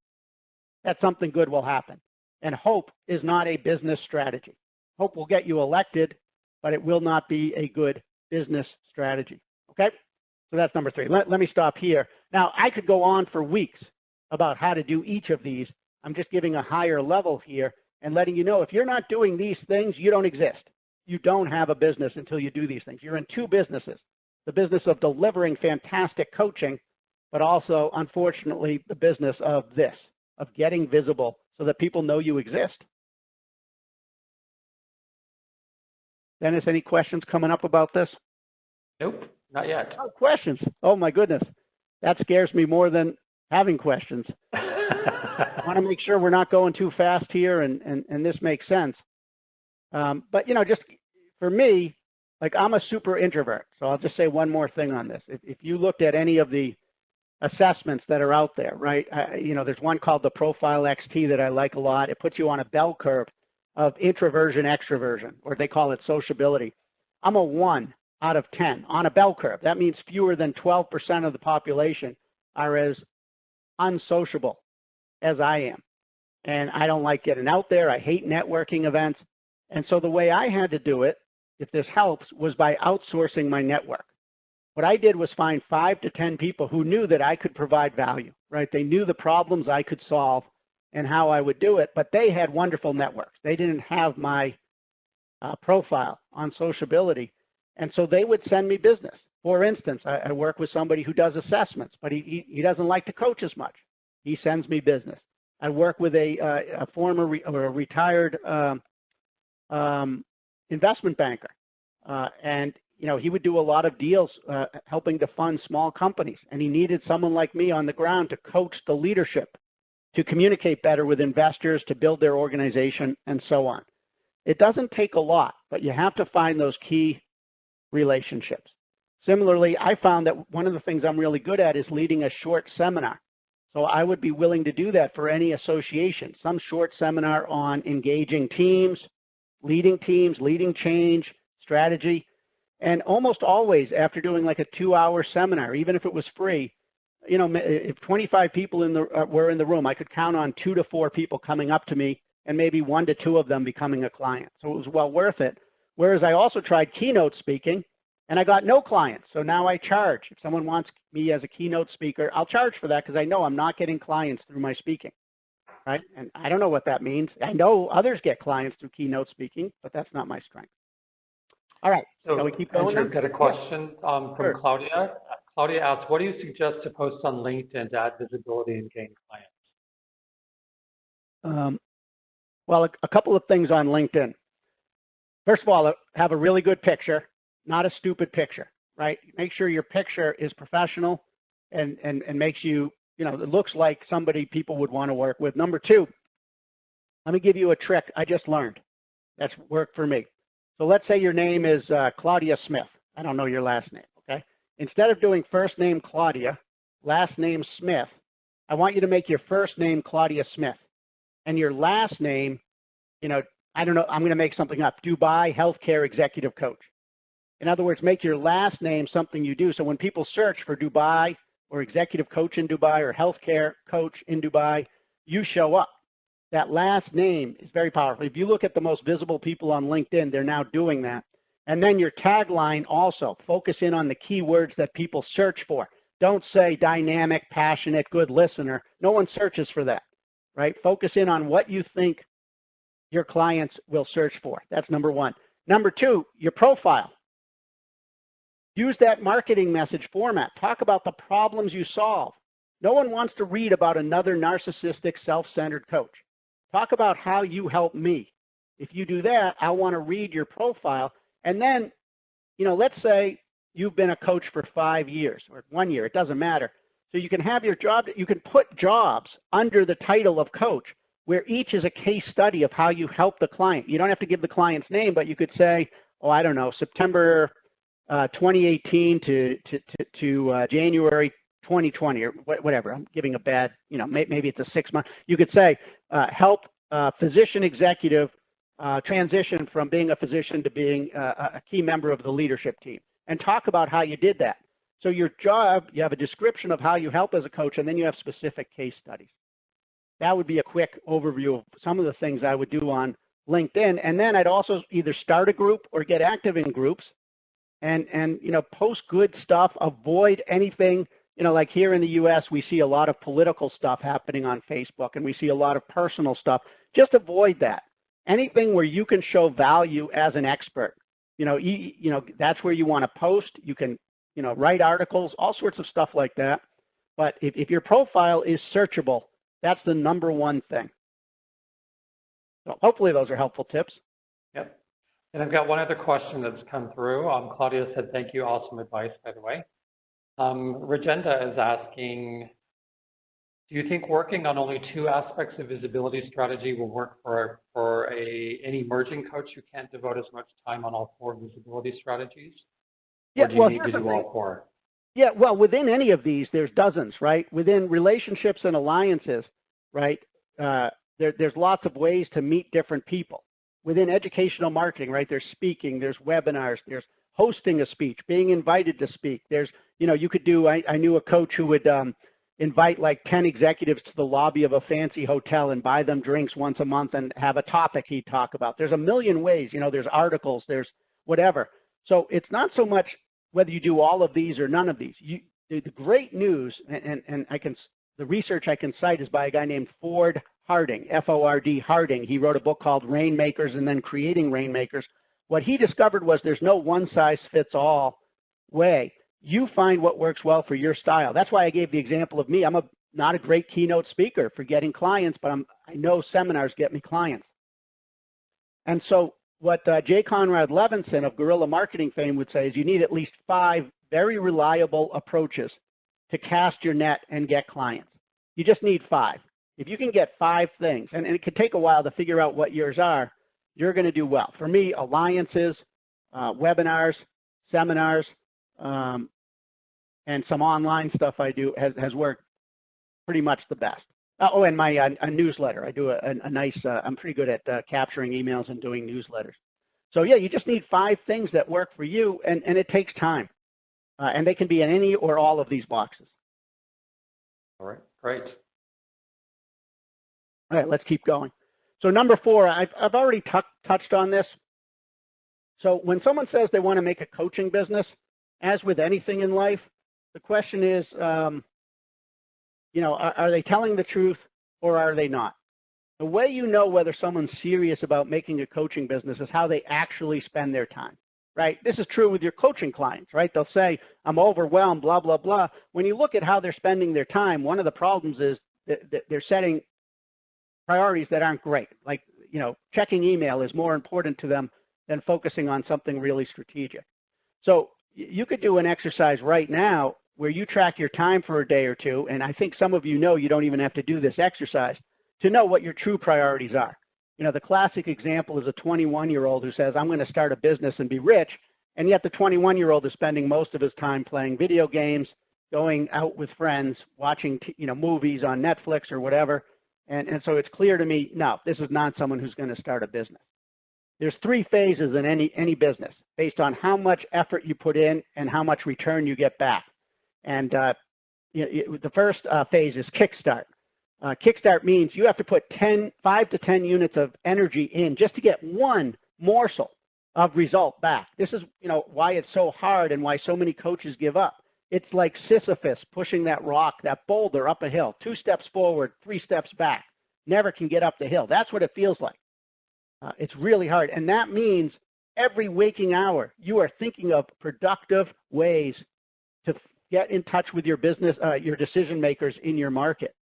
that something good will happen. And hope is not a business strategy. Hope will get you elected, but it will not be a good business strategy. Okay? So that's number 3. Let me stop here. Now, I could go on for weeks about how to do each of these. I'm just giving a higher level here and letting you know if you're not doing these things, you don't exist. You don't have a business until you do these things. You're in 2 businesses. The business of delivering fantastic coaching, but also, unfortunately, the business of getting visible so that people know you exist. Dennis, any questions coming up about this? Nope, not yet. Oh, questions. Oh, my goodness. That scares me more than having questions. I want to make sure we're not going too fast here and this makes sense. But, you know, just for me, like I'm a super introvert. So I'll just say one more thing on this. If you looked at any of the assessments that are out there, right? You know, there's one called the Profile XT that I like a lot. It puts you on a bell curve of introversion, extroversion, or they call it sociability. I'm a 1 out of 10 on a bell curve. That means fewer than 12% of the population are as unsociable as I am. And I don't like getting out there. I hate networking events. And so the way I had to do it, if this helps, was by outsourcing my network. What I did was find 5 to 10 people who knew that I could provide value, right? They knew the problems I could solve and how I would do it, but they had wonderful networks. They didn't have my profile on sociability. And so they would send me business. For instance, I work with somebody who does assessments, but he doesn't like to coach as much. He sends me business. I work with a former or a retired investment banker. And you know, he would do a lot of deals helping to fund small companies. And he needed someone like me on the ground to coach the leadership, to communicate better with investors, to build their organization, and so on. It doesn't take a lot, but you have to find those key relationships. Similarly, I found that one of the things I'm really good at is leading a short seminar. So I would be willing to do that for any association, some short seminar on engaging teams, leading change, strategy. And almost always after doing like a 2-hour seminar, even if it was free, you know, if 25 people were in the room, I could count on 2 to 4 people coming up to me and maybe 1 to 2 of them becoming a client. So it was well worth it. Whereas I also tried keynote speaking and I got no clients. So now I charge. If someone wants me as a keynote speaker, I'll charge for that because I know I'm not getting clients through my speaking, right? And I don't know what that means. I know others get clients through keynote speaking, but that's not my strength. All right, so we keep going. Andrew, got a question from Sure. Claudia. Claudia asks, what do you suggest to post on LinkedIn to add visibility and gain clients? Well, a couple of things on LinkedIn. First of all, have a really good picture, not a stupid picture, right? Make sure your picture is professional and makes you, you know, it looks like somebody people would want to work with. Number 2, let me give you a trick I just learned that's worked for me. So let's say your name is Claudia Smith. I don't know your last name, okay? Instead of doing first name Claudia, last name Smith, I want you to make your first name Claudia Smith and your last name, you know, I don't know, I'm going to make something up, Dubai Healthcare Executive Coach. In other words, make your last name something you do. So when people search for Dubai or executive coach in Dubai or healthcare coach in Dubai, you show up. That last name is very powerful. If you look at the most visible people on LinkedIn, they're now doing that. And then your tagline also, focus in on the keywords that people search for. Don't say dynamic, passionate, good listener. No one searches for that, right? Focus in on what you think your clients will search for. That's number 1. Number 2, your profile. Use that marketing message format. Talk about the problems you solve. No one wants to read about another narcissistic, self-centered coach. Talk about how you help me. If you do that, I want to read your profile. And then, you know, let's say you've been a coach for 5 years or 1 year. It doesn't matter. So you can have your job, you can put jobs under the title of coach where each is a case study of how you help the client. You don't have to give the client's name, but you could say, oh, I don't know, September 2018 to January 2020 or whatever. I'm giving a bad, you know, maybe it's a 6 month. You could say, help physician executive transition from being a physician to being a key member of the leadership team, and talk about how you did that. So your job, you have a description of how you help as a coach, and then you have specific case studies. That would be a quick overview of some of the things I would do on LinkedIn. And then I'd also either start a group or get active in groups and you know, post good stuff, avoid anything. You know, like here in the U.S., we see a lot of political stuff happening on Facebook, and we see a lot of personal stuff. Just avoid that. Anything where you can show value as an expert, you know, that's where you want to post. You can, you know, write articles, all sorts of stuff like that. But if your profile is searchable, that's the number 1 thing. So hopefully those are helpful tips. Yep. And I've got one other question that's come through. Claudia said, thank you, awesome advice, by the way. Regenda is asking, do you think working on only two aspects of visibility strategy will work for an emerging coach who can't devote as much time on all four visibility strategies? Or do you need to do all four? Yeah, well, within any of these, there's dozens, right? Within relationships and alliances, right, there's lots of ways to meet different people. Within educational marketing, right, there's speaking, there's webinars, there's hosting a speech, being invited to speak. There's, you know, you could do, I knew a coach who would invite like 10 executives to the lobby of a fancy hotel and buy them drinks once a month and have a topic he'd talk about. There's a million ways, you know, there's articles, there's whatever. So it's not so much whether you do all of these or none of these. The great news, and the research I can cite is by a guy named Ford Harding, F-O-R-D Harding. He wrote a book called Rainmakers and then Creating Rainmakers. What he discovered was there's no one-size-fits-all way. You find what works well for your style. That's why I gave the example of me. I'm not a great keynote speaker for getting clients, but I know seminars get me clients. And so what J. Conrad Levinson of guerrilla marketing fame would say is you need at least 5 very reliable approaches to cast your net and get clients. You just need 5. If you can get 5 things, and it could take a while to figure out what yours are, you're going to do well. For me, alliances, webinars, seminars, and some online stuff I do has worked pretty much the best. Oh, and my a newsletter. I do a nice, I'm pretty good at capturing emails and doing newsletters. So yeah, you just need 5 things that work for you, and it takes time. And they can be in any or all of these boxes. All right, great. All right, let's keep going. So number 4, I've already touched on this. So when someone says they want to make a coaching business, as with anything in life, the question is, you know, are they telling the truth or are they not? The way you know whether someone's serious about making a coaching business is how they actually spend their time, right? This is true with your coaching clients, right? They'll say, I'm overwhelmed, blah, blah, blah. When you look at how they're spending their time, one of the problems is that they're setting priorities that aren't great. Like, you know, checking email is more important to them than focusing on something really strategic. So you could do an exercise right now where you track your time for a day or two, and I think some of you know you don't even have to do this exercise to know what your true priorities are. You know, the classic example is a 21-year-old who says, I'm going to start a business and be rich, and yet the 21-year-old is spending most of his time playing video games, going out with friends, watching movies on Netflix or whatever, and so it's clear to me, no, this is not someone who's going to start a business. There's 3 phases in any business based on how much effort you put in and how much return you get back. And the first phase is kickstart. Kickstart means you have to put 5 to 10 units of energy in just to get one morsel of result back. This is, you know, why it's so hard and why so many coaches give up. It's like Sisyphus pushing that rock, that boulder up a hill, 2 steps forward, 3 steps back, never can get up the hill. That's what it feels like. It's really hard. And that means every waking hour, you are thinking of productive ways to get in touch with your business, your decision makers in your market.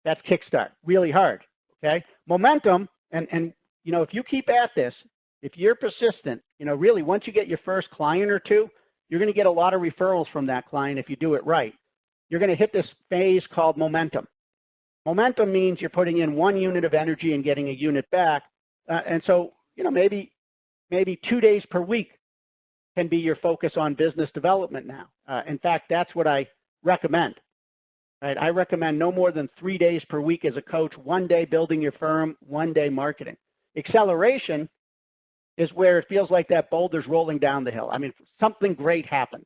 That's kickstart, really hard, okay? Momentum, and you know, if you keep at this, if you're persistent, you know, really once you get your first client or 2, you're going to get a lot of referrals from that client if you do it right. You're going to hit this phase called momentum. Momentum means you're putting in 1 unit of energy and getting a unit back. And so, you know, maybe 2 days per week can be your focus on business development now. In fact, that's what I recommend. Right? I recommend no more than 3 days per week as a coach, 1 day building your firm, 1 day marketing. Acceleration is where it feels like that boulder's rolling down the hill. I mean, something great happened,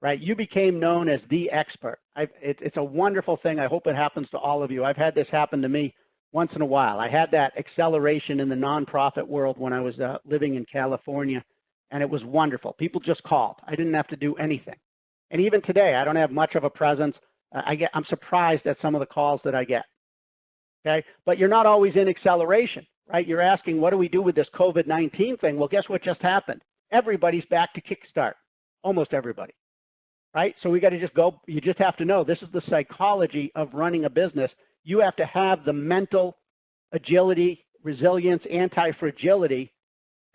right? You became known as the expert. It's a wonderful thing. I hope it happens to all of you. I've had this happen to me once in a while. I had that acceleration in the nonprofit world when I was living in California, and it was wonderful. People just called. I didn't have to do anything. And even today, I don't have much of a presence. I'm surprised at some of the calls that I get. Okay, but you're not always in acceleration, right? You're asking, what do we do with this COVID-19 thing? Well, guess what just happened? Everybody's back to kickstart, almost everybody, right? So we got to just go. You just have to know this is the psychology of running a business. You have to have the mental agility, resilience, anti-fragility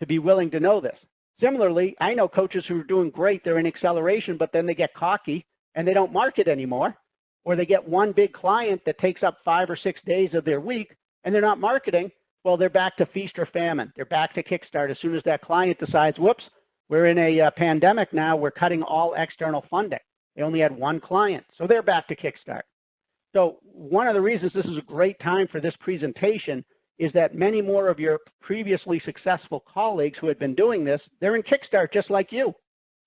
to be willing to know this. Similarly, I know coaches who are doing great, they're in acceleration, but then they get cocky and they don't market anymore, or they get one big client that takes up 5 or 6 days of their week and they're not marketing. Well, they're back to feast or famine. They're back to Kickstart as soon as that client decides, whoops, we're in a pandemic now, we're cutting all external funding. They only had one client, so they're back to Kickstart. So one of the reasons this is a great time for this presentation is that many more of your previously successful colleagues who had been doing this, they're in Kickstart just like you.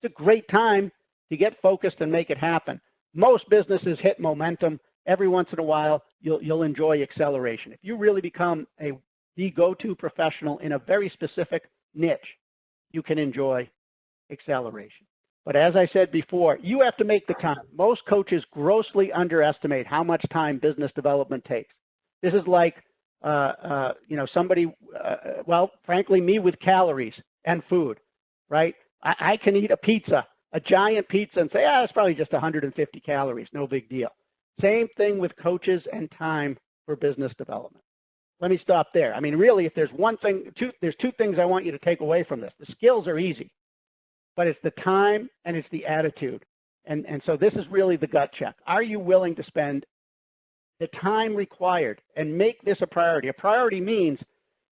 It's a great time to get focused and make it happen. Most businesses hit momentum. Every once in a while, you'll enjoy acceleration. If you really become the go-to professional in a very specific niche, you can enjoy acceleration. But as I said before, you have to make the time. Most coaches grossly underestimate how much time business development takes. This is like, somebody, well, frankly, me with calories and food, right? I can eat a giant pizza and say, it's probably just 150 calories, no big deal. Same thing with coaches and time for business development. Let me stop there. I mean, really, if there's there's two things I want you to take away from this. The skills are easy, but it's the time and it's the attitude. And so this is really the gut check. Are you willing to spend the time required and make this a priority? A priority means,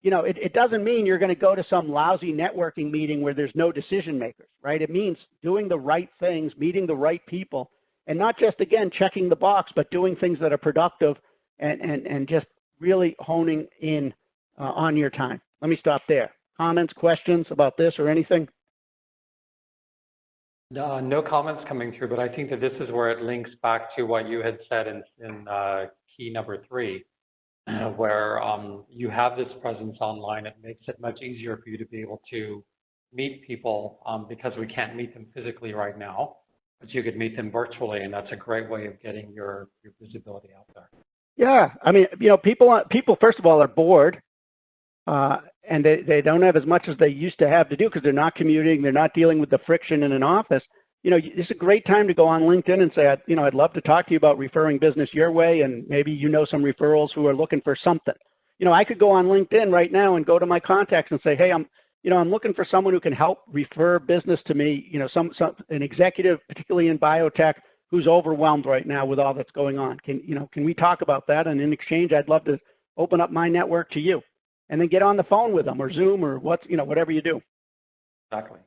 it doesn't mean you're going to go to some lousy networking meeting where there's no decision makers, right? It means doing the right things, meeting the right people, and not just, again, checking the box, but doing things that are productive and just really honing in on your time. Let me stop there. Comments, questions about this or anything? No comments coming through, but I think that this is where it links back to what you had said in key number 3, where you have this presence online. It makes it much easier for you to be able to meet people because we can't meet them physically right now, but you could meet them virtually, and that's a great way of getting your visibility out there. Yeah, I mean, people first of all are bored, and they don't have as much as they used to have to do because they're not commuting, they're not dealing with the friction in an office. It's a great time to go on LinkedIn and say, I'd love to talk to you about referring business your way, and maybe some referrals who are looking for something. I could go on LinkedIn right now and go to my contacts and say, hey, I'm looking for someone who can help refer business to me. An executive, particularly in biotech, who's overwhelmed right now with all that's going on. Can we talk about that? And in exchange, I'd love to open up my network to you, and then get on the phone with them or Zoom or whatever you do. Exactly.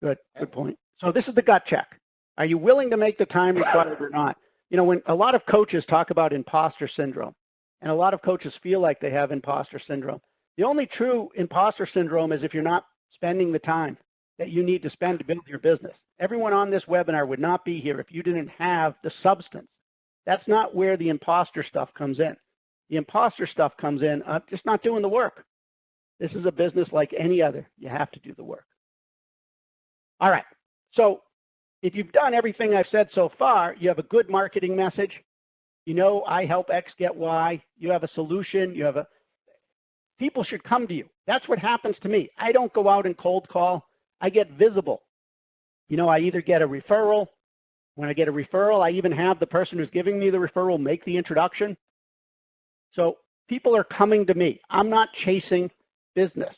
Good point. So this is the gut check. Are you willing to make the time required or not? When a lot of coaches talk about imposter syndrome, and a lot of coaches feel like they have imposter syndrome, the only true imposter syndrome is if you're not spending the time that you need to spend to build your business. Everyone on this webinar would not be here if you didn't have the substance. That's not where the imposter stuff comes in. The imposter stuff comes in just not doing the work. This is a business like any other. You have to do the work. All right. So if you've done everything I've said so far, you have a good marketing message. I help X get Y. You have a solution. People should come to you. That's what happens to me. I don't go out and cold call. I get visible. I either get a referral. When I get a referral, I even have the person who's giving me the referral make the introduction. So people are coming to me. I'm not chasing business.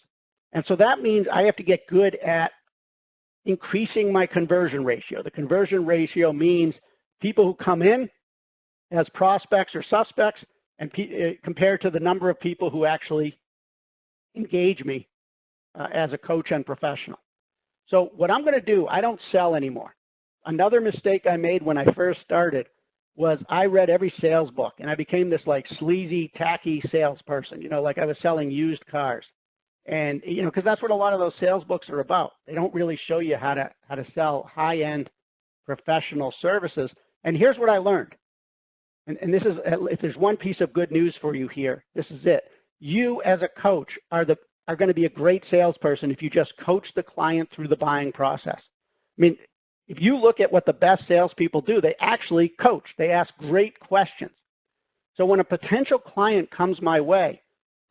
And so that means I have to get good at increasing my conversion ratio. The conversion ratio means people who come in as prospects or suspects and compared to the number of people who actually engage me as a coach and professional. So what I'm going to do, I don't sell anymore. Another mistake I made when I first started was I read every sales book, and I became this like sleazy, tacky salesperson, like I was selling used cars. And, because that's what a lot of those sales books are about. They don't really show you how to sell high-end professional services. And here's what I learned. And this is, if there's one piece of good news for you here, this is it. You as a coach are going to be a great salesperson if you just coach the client through the buying process. I mean, if you look at what the best salespeople do, they actually coach. They ask great questions. So when a potential client comes my way,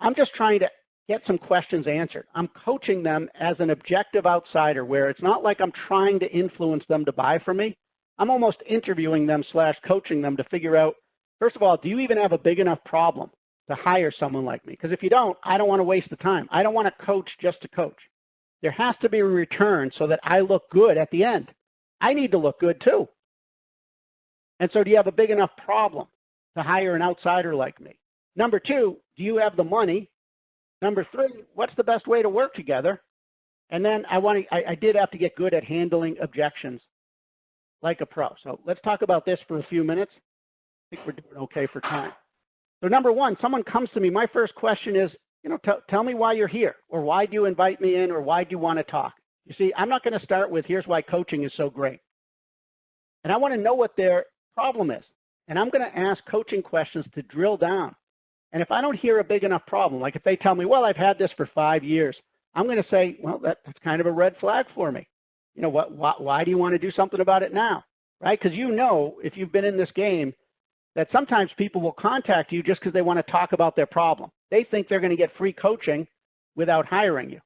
I'm just trying to get some questions answered. I'm coaching them as an objective outsider where it's not like I'm trying to influence them to buy from me. I'm almost interviewing them / coaching them to figure out, first of all, do you even have a big enough problem to hire someone like me. Because if you don't, I don't want to waste the time. I don't want to coach just to coach. There has to be a return so that I look good at the end. I need to look good too. And so do you have a big enough problem to hire an outsider like me? Number two, do you have the money? Number three, what's the best way to work together? And then I did have to get good at handling objections like a pro. So let's talk about this for a few minutes. I think we're doing okay for time. So number one, someone comes to me, my first question is, tell me why you're here, or why do you invite me in, or why do you want to talk? You see, I'm not going to start with, here's why coaching is so great. And I want to know what their problem is. And I'm going to ask coaching questions to drill down. And if I don't hear a big enough problem, like if they tell me, well, I've had this for 5 years, I'm going to say, well, that's kind of a red flag for me. Why do you want to do something about it now? Right? Because if you've been in this game, that sometimes people will contact you just because they want to talk about their problem. They think they're going to get free coaching without hiring you.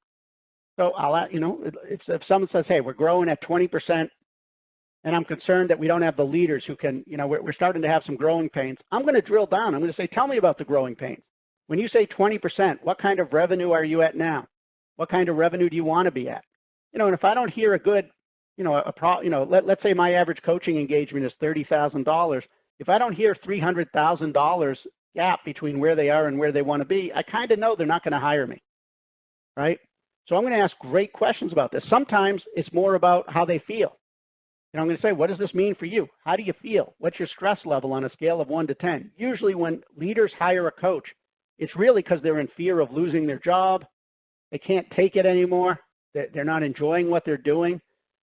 So if someone says, hey, we're growing at 20%, and I'm concerned that we don't have the leaders who can, we're starting to have some growing pains, I'm going to drill down. I'm going to say, tell me about the growing pains. When you say 20%, what kind of revenue are you at now? What kind of revenue do you want to be at? And if I don't hear a good, let's say my average coaching engagement is $30,000. If I don't hear $300,000 gap between where they are and where they want to be, I kind of know they're not going to hire me, right? So I'm going to ask great questions about this. Sometimes it's more about how they feel. I'm going to say, what does this mean for you? How do you feel? What's your stress level on a scale of 1 to 10? Usually when leaders hire a coach, it's really because they're in fear of losing their job. They can't take it anymore. They're not enjoying what they're doing.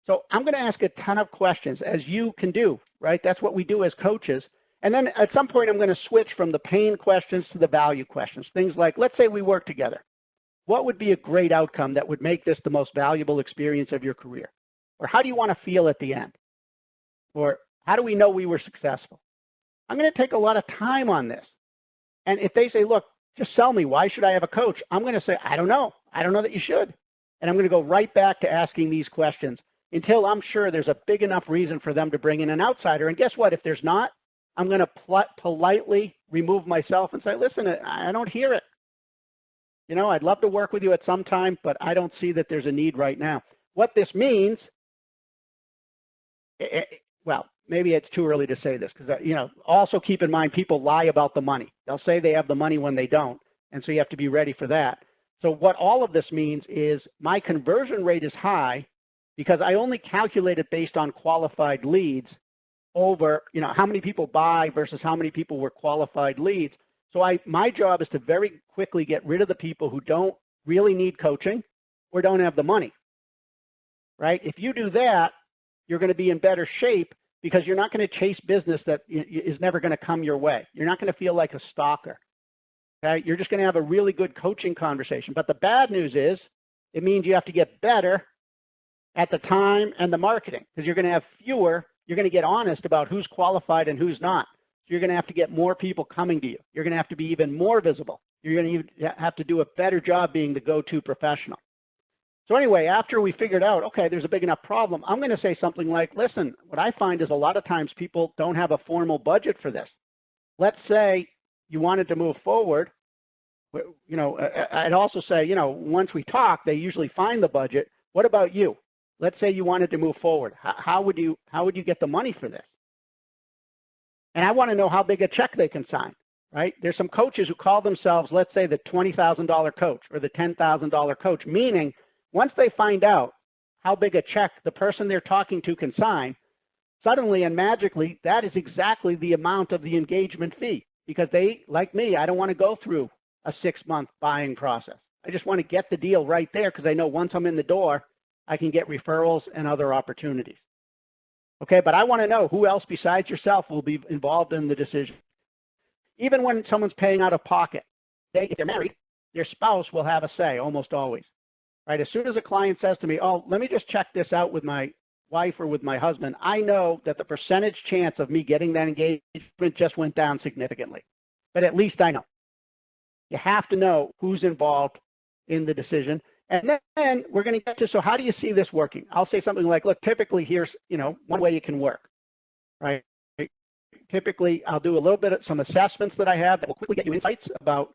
So I'm going to ask a ton of questions, as you can do, right? That's what we do as coaches. And then at some point, I'm going to switch from the pain questions to the value questions. Things like, let's say we work together. What would be a great outcome that would make this the most valuable experience of your career? Or how do you want to feel at the end? Or how do we know we were successful? I'm going to take a lot of time on this. And if they say, look, just sell me, why should I have a coach? I'm going to say, I don't know. I don't know that you should. And I'm going to go right back to asking these questions until I'm sure there's a big enough reason for them to bring in an outsider. And guess what? If there's not, I'm going to politely remove myself and say, listen, I don't hear it. I'd love to work with you at some time, but I don't see that there's a need right now. What this means, well, maybe it's too early to say this because, also keep in mind people lie about the money. They'll say they have the money when they don't, and so you have to be ready for that. So what all of this means is my conversion rate is high because I only calculate it based on qualified leads over, how many people buy versus how many people were qualified leads. So my job is to very quickly get rid of the people who don't really need coaching or don't have the money, right? If you do that, you're going to be in better shape because you're not going to chase business that is never going to come your way. You're not going to feel like a stalker. Okay? You're just going to have a really good coaching conversation. But the bad news is it means you have to get better at the time and the marketing because you're going to have fewer. You're going to get honest about who's qualified and who's not. So you're going to have to get more people coming to you. You're going to have to be even more visible. You're going to have to do a better job being the go-to professional. So anyway, after we figured out, okay, there's a big enough problem, I'm going to say something like, listen, what I find is a lot of times people don't have a formal budget for this. Let's say you wanted to move forward. I'd also say, once we talk, they usually find the budget. What about you? Let's say you wanted to move forward. How would you get the money for this? And I want to know how big a check they can sign, right? There's some coaches who call themselves, let's say, the $20,000 coach or the $10,000 coach, meaning once they find out how big a check the person they're talking to can sign, suddenly and magically, that is exactly the amount of the engagement fee because they, like me, I don't want to go through a 6-month buying process. I just want to get the deal right there because I know once I'm in the door, I can get referrals and other opportunities. Okay, but I want to know who else besides yourself will be involved in the decision. Even when someone's paying out of pocket, if they're married, their spouse will have a say almost always. Right? As soon as a client says to me, oh, let me just check this out with my wife or with my husband, I know that the percentage chance of me getting that engagement just went down significantly. But at least I know. You have to know who's involved in the decision. And then we're going to get to, so how do you see this working? I'll say something like, look, typically here's, one way it can work, right? typically I'll do a little bit of some assessments that I have that will quickly get you insights about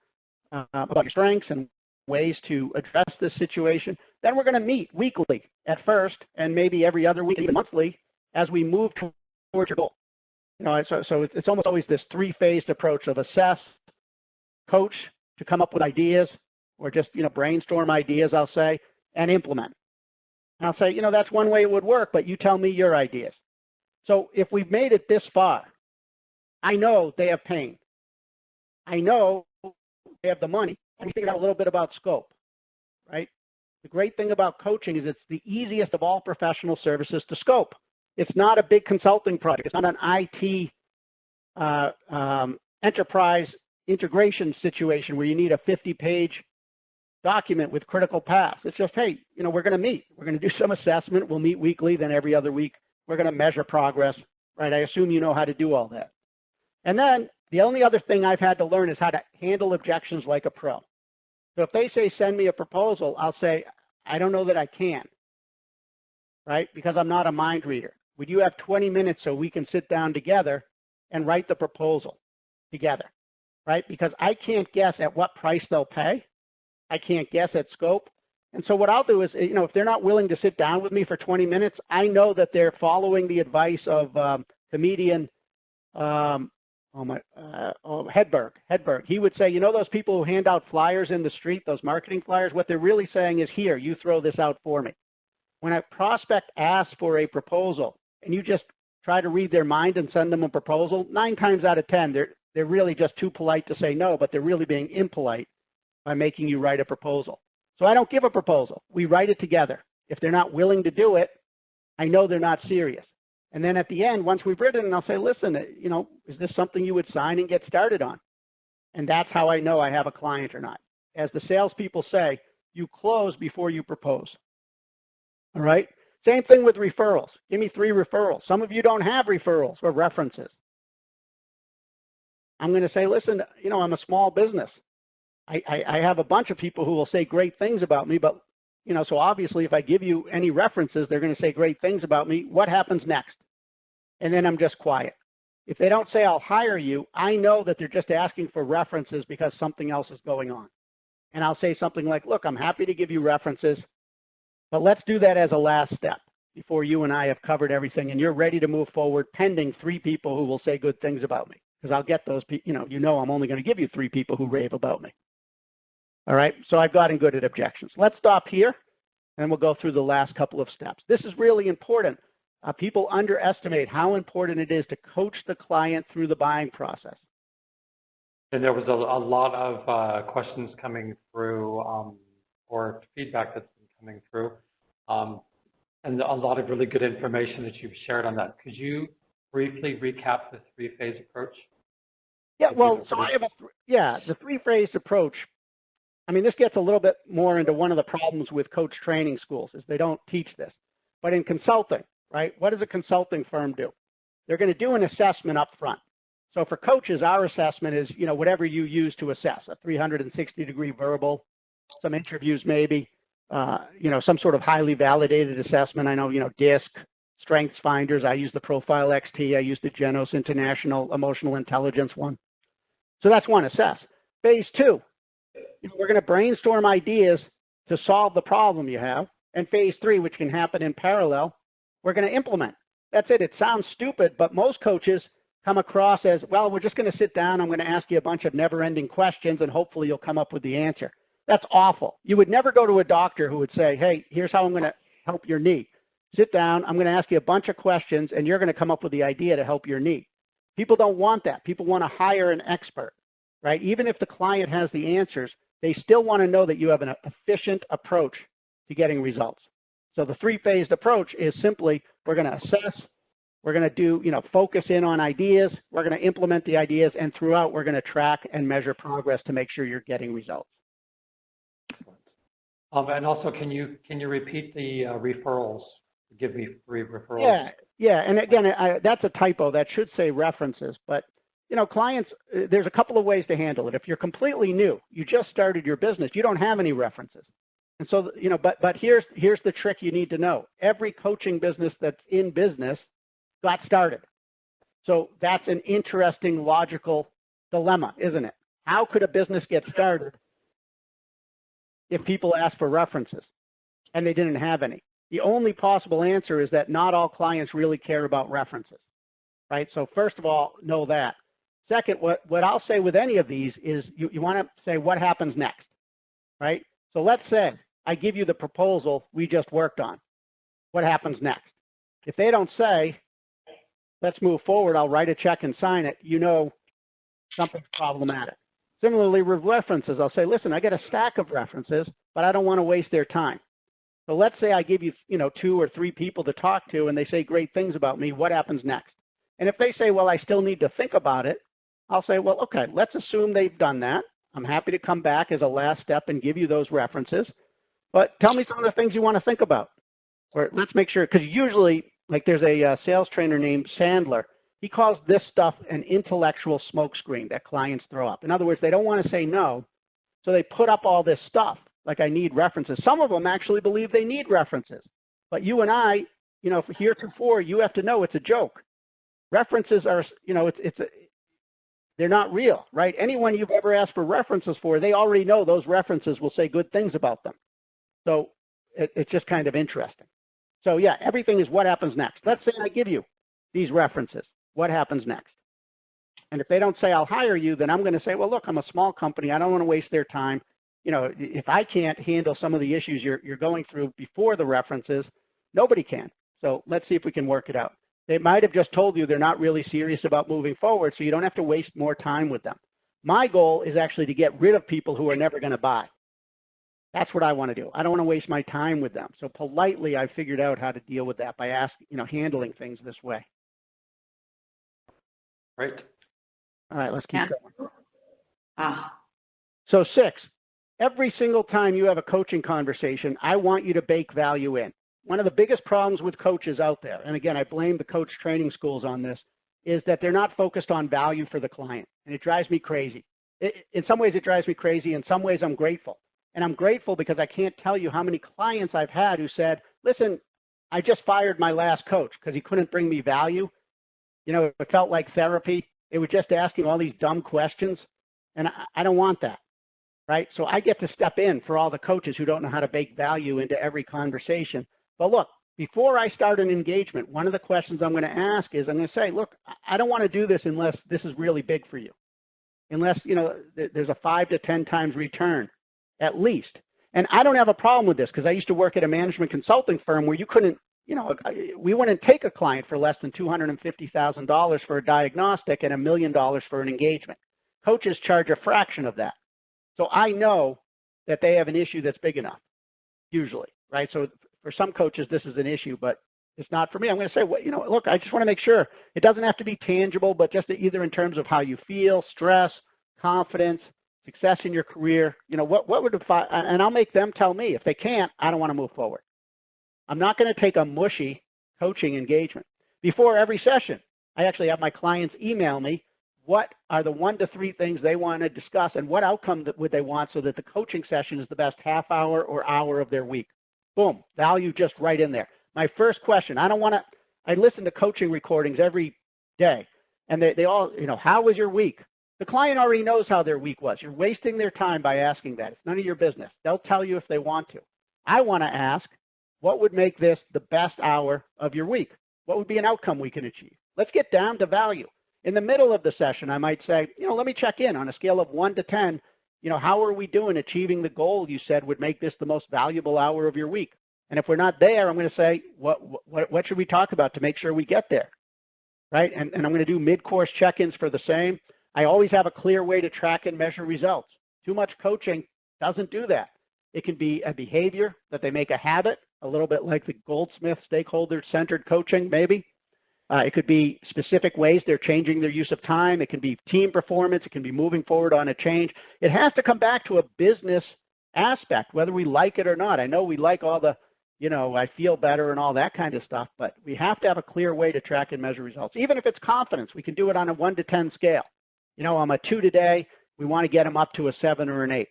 your strengths and ways to address this situation. Then we're going to meet weekly at first, and maybe every other week, even monthly, as we move towards your goal. You know, so it's almost always this three-phased approach of assess, coach to come up with ideas, or just, you know, brainstorm ideas, I'll say, and implement. And I'll say, you know, that's one way it would work, but you tell me your ideas. So if we've made it this far, I know they have pain. I know they have the money. And we figured out a little bit about scope, right? The great thing about coaching is it's the easiest of all professional services to scope. It's not a big consulting project. It's not an IT enterprise integration situation where you need a 50-page document with critical paths. It's just, hey, you know, we're going to meet. We're going to do some assessment. We'll meet weekly. Then every other week, we're going to measure progress, right? I assume you know how to do all that. And then the only other thing I've had to learn is how to handle objections like a pro. So if they say, send me a proposal, I'll say, I don't know that I can, right? Because I'm not a mind reader. Would you have 20 minutes so we can sit down together and write the proposal together, right? Because I can't guess at what price they'll pay. I can't guess at scope. And so what I'll do is, you know, if they're not willing to sit down with me for 20 minutes, I know that they're following the advice of comedian Hedberg. He would say, you know, those people who hand out flyers in the street, those marketing flyers, what they're really saying is, here, you throw this out for me. When a prospect asks for a proposal and you just try to read their mind and send them a proposal, 9 times out of 10, they're really just too polite to say no, but they're really being impolite by making you write a proposal. So I don't give a proposal. We write it together. If they're not willing to do it, I know they're not serious. And then at the end, once we've written it, I'll say, listen, you know, is this something you would sign and get started on? And that's how I know I have a client or not. As the salespeople say, you close before you propose. All right? Same thing with referrals. Give me 3 referrals. Some of you don't have referrals or references. I'm going to say, listen, you know, I'm a small business. I have a bunch of people who will say great things about me, but, you know, so obviously if I give you any references, they're going to say great things about me. What happens next? And then I'm just quiet. If they don't say I'll hire you, I know that they're just asking for references because something else is going on. And I'll say something like, look, I'm happy to give you references, but let's do that as a last step before you and I have covered everything and you're ready to move forward pending 3 people who will say good things about me. Because I'll get those people, you know I'm only going to give you 3 people who rave about me. All right, so I've gotten good at objections. Let's stop here, and we'll go through the last couple of steps. This is really important. People underestimate how important it is to coach the client through the buying process. And there was a lot of questions coming through, or feedback that's been coming through, and a lot of really good information that you've shared on that. Could you briefly recap the 3-phase approach? Yeah, well, so I have the 3-phase approach. I mean, this gets a little bit more into one of the problems with coach training schools is they don't teach this. But in consulting, right, what does a consulting firm do? They're going to do an assessment up front. So for coaches, our assessment is, you know, whatever you use to assess, a 360-degree verbal, some interviews maybe, you know, some sort of highly validated assessment. I know, you know, DISC, Strengths Finders. I use the Profile XT. I use the Genos International Emotional Intelligence one. So that's one, assess. Phase 2. We're going to brainstorm ideas to solve the problem you have. And phase 3, which can happen in parallel, we're going to implement. That's it. It sounds stupid, but most coaches come across as, well, we're just going to sit down. I'm going to ask you a bunch of never-ending questions, and hopefully you'll come up with the answer. That's awful. You would never go to a doctor who would say, hey, here's how I'm going to help your knee. Sit down. I'm going to ask you a bunch of questions, and you're going to come up with the idea to help your knee. People don't want that. People want to hire an expert, right? Even if the client has the answers, they still want to know that you have an efficient approach to getting results. So the 3-phased approach is simply, we're going to assess, we're going to do, you know, focus in on ideas, we're going to implement the ideas, and throughout we're going to track and measure progress to make sure you're getting results. And also, can you repeat the referrals? Give me 3 referrals. Yeah, and again, that's a typo. That should say references, but you know, clients, there's a couple of ways to handle it. If you're completely new, you just started your business, you don't have any references. And so, you know, but here's the trick you need to know. Every coaching business that's in business got started. So that's an interesting logical dilemma, isn't it? How could a business get started if people ask for references and they didn't have any? The only possible answer is that not all clients really care about references, right? So first of all, know that. Second, what I'll say with any of these is you want to say what happens next, right? So let's say I give you the proposal we just worked on. What happens next? If they don't say, let's move forward, I'll write a check and sign it, you know something's problematic. Similarly, with references, I'll say, listen, I got a stack of references, but I don't want to waste their time. So let's say I give you, 2 or 3 people to talk to and they say great things about me. What happens next? And if they say, well, I still need to think about it, I'll say, well, okay, let's assume they've done that. I'm happy to come back as a last step and give you those references. But tell me some of the things you want to think about. Or let's make sure, because usually, like there's a sales trainer named Sandler. He calls this stuff an intellectual smokescreen that clients throw up. In other words, they don't want to say no, so they put up all this stuff, like I need references. Some of them actually believe they need references. But you and I, heretofore, you have to know it's a joke. References are, they're not real, right? Anyone you've ever asked for references for, they already know those references will say good things about them. So it's just kind of interesting. So yeah, everything is what happens next. Let's say I give you these references. What happens next? And if they don't say I'll hire you, then I'm going to say, well, look, I'm a small company. I don't want to waste their time. If I can't handle some of the issues you're going through before the references, nobody can. So let's see if we can work it out. They might have just told you they're not really serious about moving forward, so you don't have to waste more time with them. My goal is actually to get rid of people who are never going to buy. That's what I want to do. I don't want to waste my time with them. So politely, I figured out how to deal with that by handling things this way. Right. All right, let's keep going. So 6, every single time you have a coaching conversation, I want you to bake value in. One of the biggest problems with coaches out there, and again, I blame the coach training schools on this, is that they're not focused on value for the client. And it drives me crazy. In some ways, it drives me crazy. In some ways, I'm grateful. And I'm grateful because I can't tell you how many clients I've had who said, listen, I just fired my last coach because he couldn't bring me value. It felt like therapy. It was just asking all these dumb questions. And I don't want that, right? So I get to step in for all the coaches who don't know how to bake value into every conversation. But look, before I start an engagement, one of the questions I'm going to ask is, I'm going to say, look, I don't want to do this unless this is really big for you. Unless, there's a 5 to 10 times return, at least. And I don't have a problem with this because I used to work at a management consulting firm where you couldn't, we wouldn't take a client for less than $250,000 for a diagnostic and $1 million for an engagement. Coaches charge a fraction of that. So I know that they have an issue that's big enough, usually, right? So for some coaches, this is an issue, but it's not for me. I'm going to say, well, look, I just want to make sure it doesn't have to be tangible, but just either in terms of how you feel, stress, confidence, success in your career, what would and I'll make them tell me. If they can't, I don't want to move forward. I'm not going to take a mushy coaching engagement. Before every session, I actually have my clients email me what are the 1 to 3 things they want to discuss and what outcome would they want so that the coaching session is the best half hour or hour of their week. Boom, value just right in there. My first question, I listen to coaching recordings every day, and they all, how was your week? The client already knows how their week was. You're wasting their time by asking that. It's none of your business. They'll tell you if they want to. I want to ask, what would make this the best hour of your week? What would be an outcome we can achieve? Let's get down to value. In the middle of the session, I might say, let me check in on a scale of 1 to 10. How are we doing achieving the goal you said would make this the most valuable hour of your week? And if we're not there, I'm going to say, what should we talk about to make sure we get there, right? And I'm going to do mid-course check-ins for the same. I always have a clear way to track and measure results. Too much coaching doesn't do that. It can be a behavior that they make a habit, a little bit like the Goldsmith stakeholder-centered coaching, maybe. It could be specific ways they're changing their use of time. It can be team performance. It can be moving forward on a change. It has to come back to a business aspect, whether we like it or not. I know we like all the, I feel better and all that kind of stuff, but we have to have a clear way to track and measure results. Even if it's confidence, we can do it on a 1 to 10 scale. I'm a 2 today. We want to get them up to a 7 or an 8.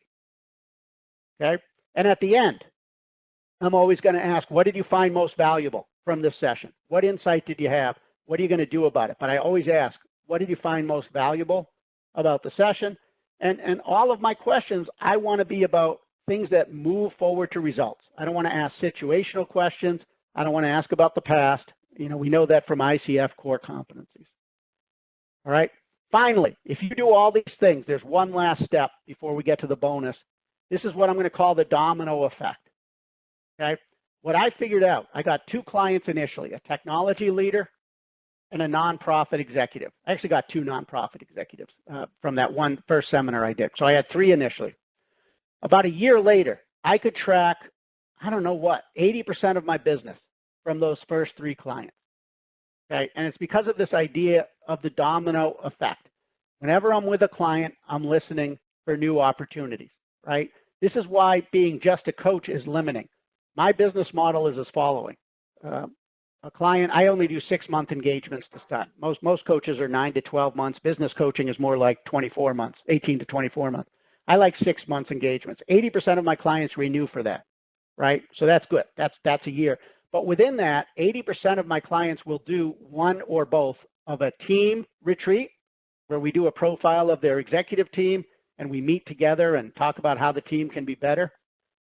Okay? And at the end, I'm always going to ask, what did you find most valuable from this session? What insight did you have What are you going to do about it? But I always ask, what did you find most valuable about the session? And all of my questions, I want to be about things that move forward to results. I don't want to ask situational questions. I don't want to ask about the past. You know, we know that from ICF core competencies. All right. Finally, if you do all these things, there's one last step before we get to the bonus. This is what I'm going to call the domino effect. Okay. What I figured out, I got 2 clients initially, a technology leader and a nonprofit executive. I actually got 2 nonprofit executives from that one first seminar I did. So I had 3 initially. About a year later, I could track, I don't know what, 80% of my business from those first 3 clients. Okay, and it's because of this idea of the domino effect. Whenever I'm with a client, I'm listening for new opportunities, right? This is why being just a coach is limiting. My business model is as following. A client, I only do 6-month engagements to start. Most coaches are 9 to 12 months. Business coaching is more like 24 months, 18 to 24 months. I like 6 months engagements. 80% of my clients renew for that, right? So that's good. That's a year. But within that, 80% of my clients will do one or both of a team retreat where we do a profile of their executive team and we meet together and talk about how the team can be better,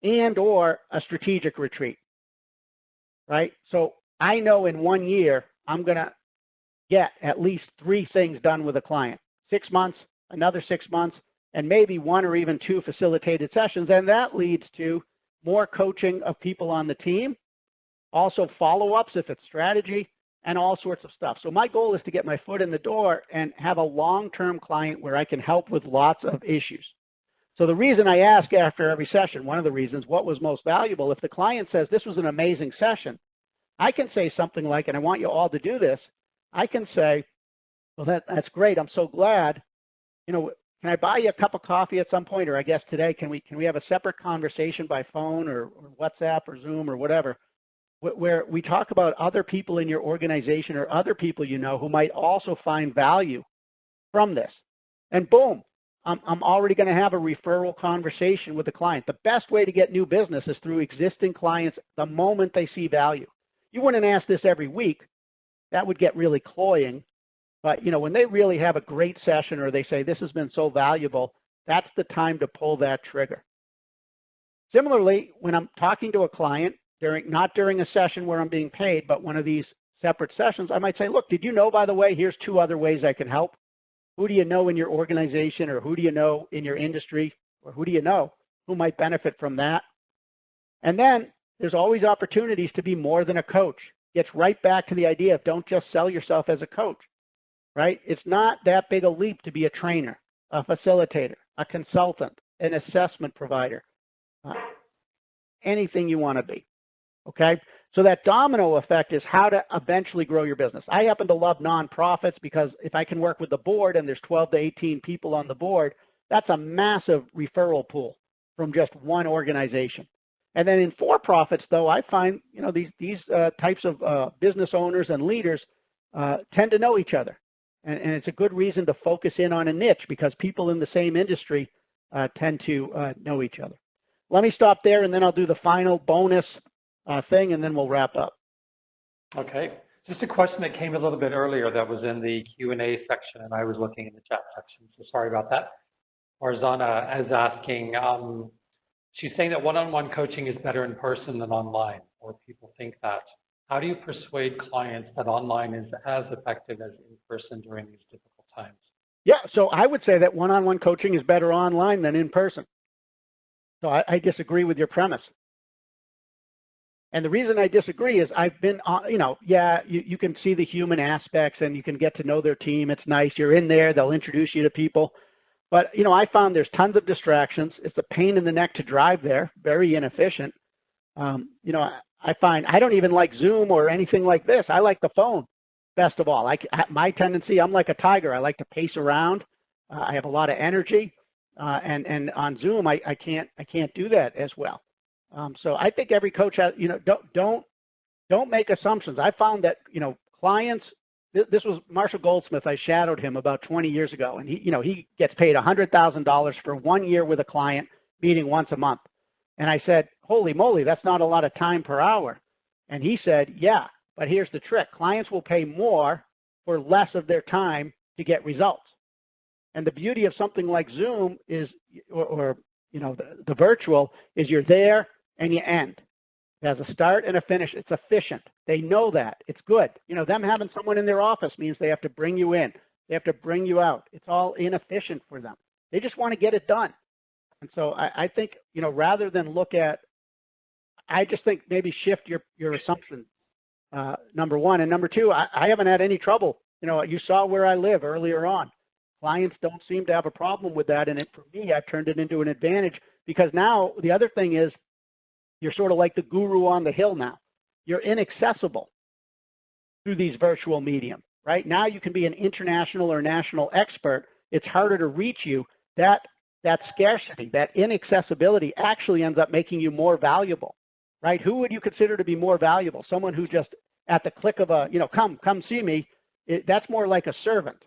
and or a strategic retreat, right? So I know in 1 year, I'm going to get at least 3 things done with a client. 6 months, another 6 months, and maybe 1 or even 2 facilitated sessions. And that leads to more coaching of people on the team, also follow-ups if it's strategy, and all sorts of stuff. So my goal is to get my foot in the door and have a long-term client where I can help with lots of issues. So the reason I ask after every session, one of the reasons, what was most valuable, if the client says this was an amazing session, I can say something like, and I want you all to do this, I can say, well, that's great. I'm so glad. You know, can I buy you a cup of coffee at some point? Or I guess today, can we have a separate conversation by phone or WhatsApp or Zoom or whatever, where we talk about other people in your organization or other people you know who might also find value from this. And boom, I'm already going to have a referral conversation with the client. The best way to get new business is through existing clients the moment they see value. You wouldn't ask this every week. That would get really cloying. But, you know, when they really have a great session or they say, this has been so valuable, that's the time to pull that trigger. Similarly, when I'm talking to a client, not during a session where I'm being paid, but one of these separate sessions, I might say, look, did you know, by the way, here's 2 other ways I can help. Who do you know in your organization, or who do you know in your industry, or who do you know who might benefit from that? And then there's always opportunities to be more than a coach. Gets right back to the idea of don't just sell yourself as a coach, right? It's not that big a leap to be a trainer, a facilitator, a consultant, an assessment provider, anything you want to be, okay? So that domino effect is how to eventually grow your business. I happen to love nonprofits because if I can work with the board and there's 12 to 18 people on the board, that's a massive referral pool from just one organization. And then in for-profits, though, I find, you know, these types of business owners and leaders tend to know each other. And it's a good reason to focus in on a niche because people in the same industry tend to know each other. Let me stop there, and then I'll do the final bonus thing, and then we'll wrap up. Okay. Just a question that came a little bit earlier that was in the Q&A section, and I was looking in the chat section, so sorry about that. Farzana is asking, she's saying that one-on-one coaching is better in person than online, or people think that. How do you persuade clients that online is as effective as in person during these difficult times? Yeah, so I would say that one-on-one coaching is better online than in person. So I disagree with your premise. And the reason I disagree is I've been, you know, yeah, you can see the human aspects and you can get to know their team. It's nice. You're in there. They'll introduce you to people. But, you know, I found there's tons of distractions. It's a pain in the neck to drive there, very inefficient. You know, I find I don't even like Zoom or anything like this. I like the phone, best of all. My tendency, I'm like a tiger. I like to pace around. I have a lot of energy. And on Zoom, I can't do that as well. So I think every coach has, you know, don't make assumptions. I found that, you know, clients, this was Marshall Goldsmith. I shadowed him about 20 years ago, and he gets paid $100,000 for 1 year with a client, meeting once a month. And I said, holy moly, that's not a lot of time per hour. And he said, yeah, But here's the trick. Clients will pay more for less of their time to get results. And the beauty of something like Zoom is, or you know, the virtual is you're there and you end. It has a start and a finish. It's efficient. They know that. It's good. You know, them having someone in their office means they have to bring you in. They have to bring you out. It's all inefficient for them. They just want to get it done. And so I think, you know, rather than look at, I just think maybe shift your assumption, number one. And number two, I haven't had any trouble. You know, you saw where I live earlier on. Clients don't seem to have a problem with that. And for me, I've turned it into an advantage because now the other thing is you're sort of like the guru on the hill now. You're inaccessible through these virtual medium, right? Now you can be an international or national expert. It's harder to reach you. That scarcity, that inaccessibility actually ends up making you more valuable, right? Who would you consider to be more valuable? Someone who just at the click of a, you know, come see me, that's more like a servant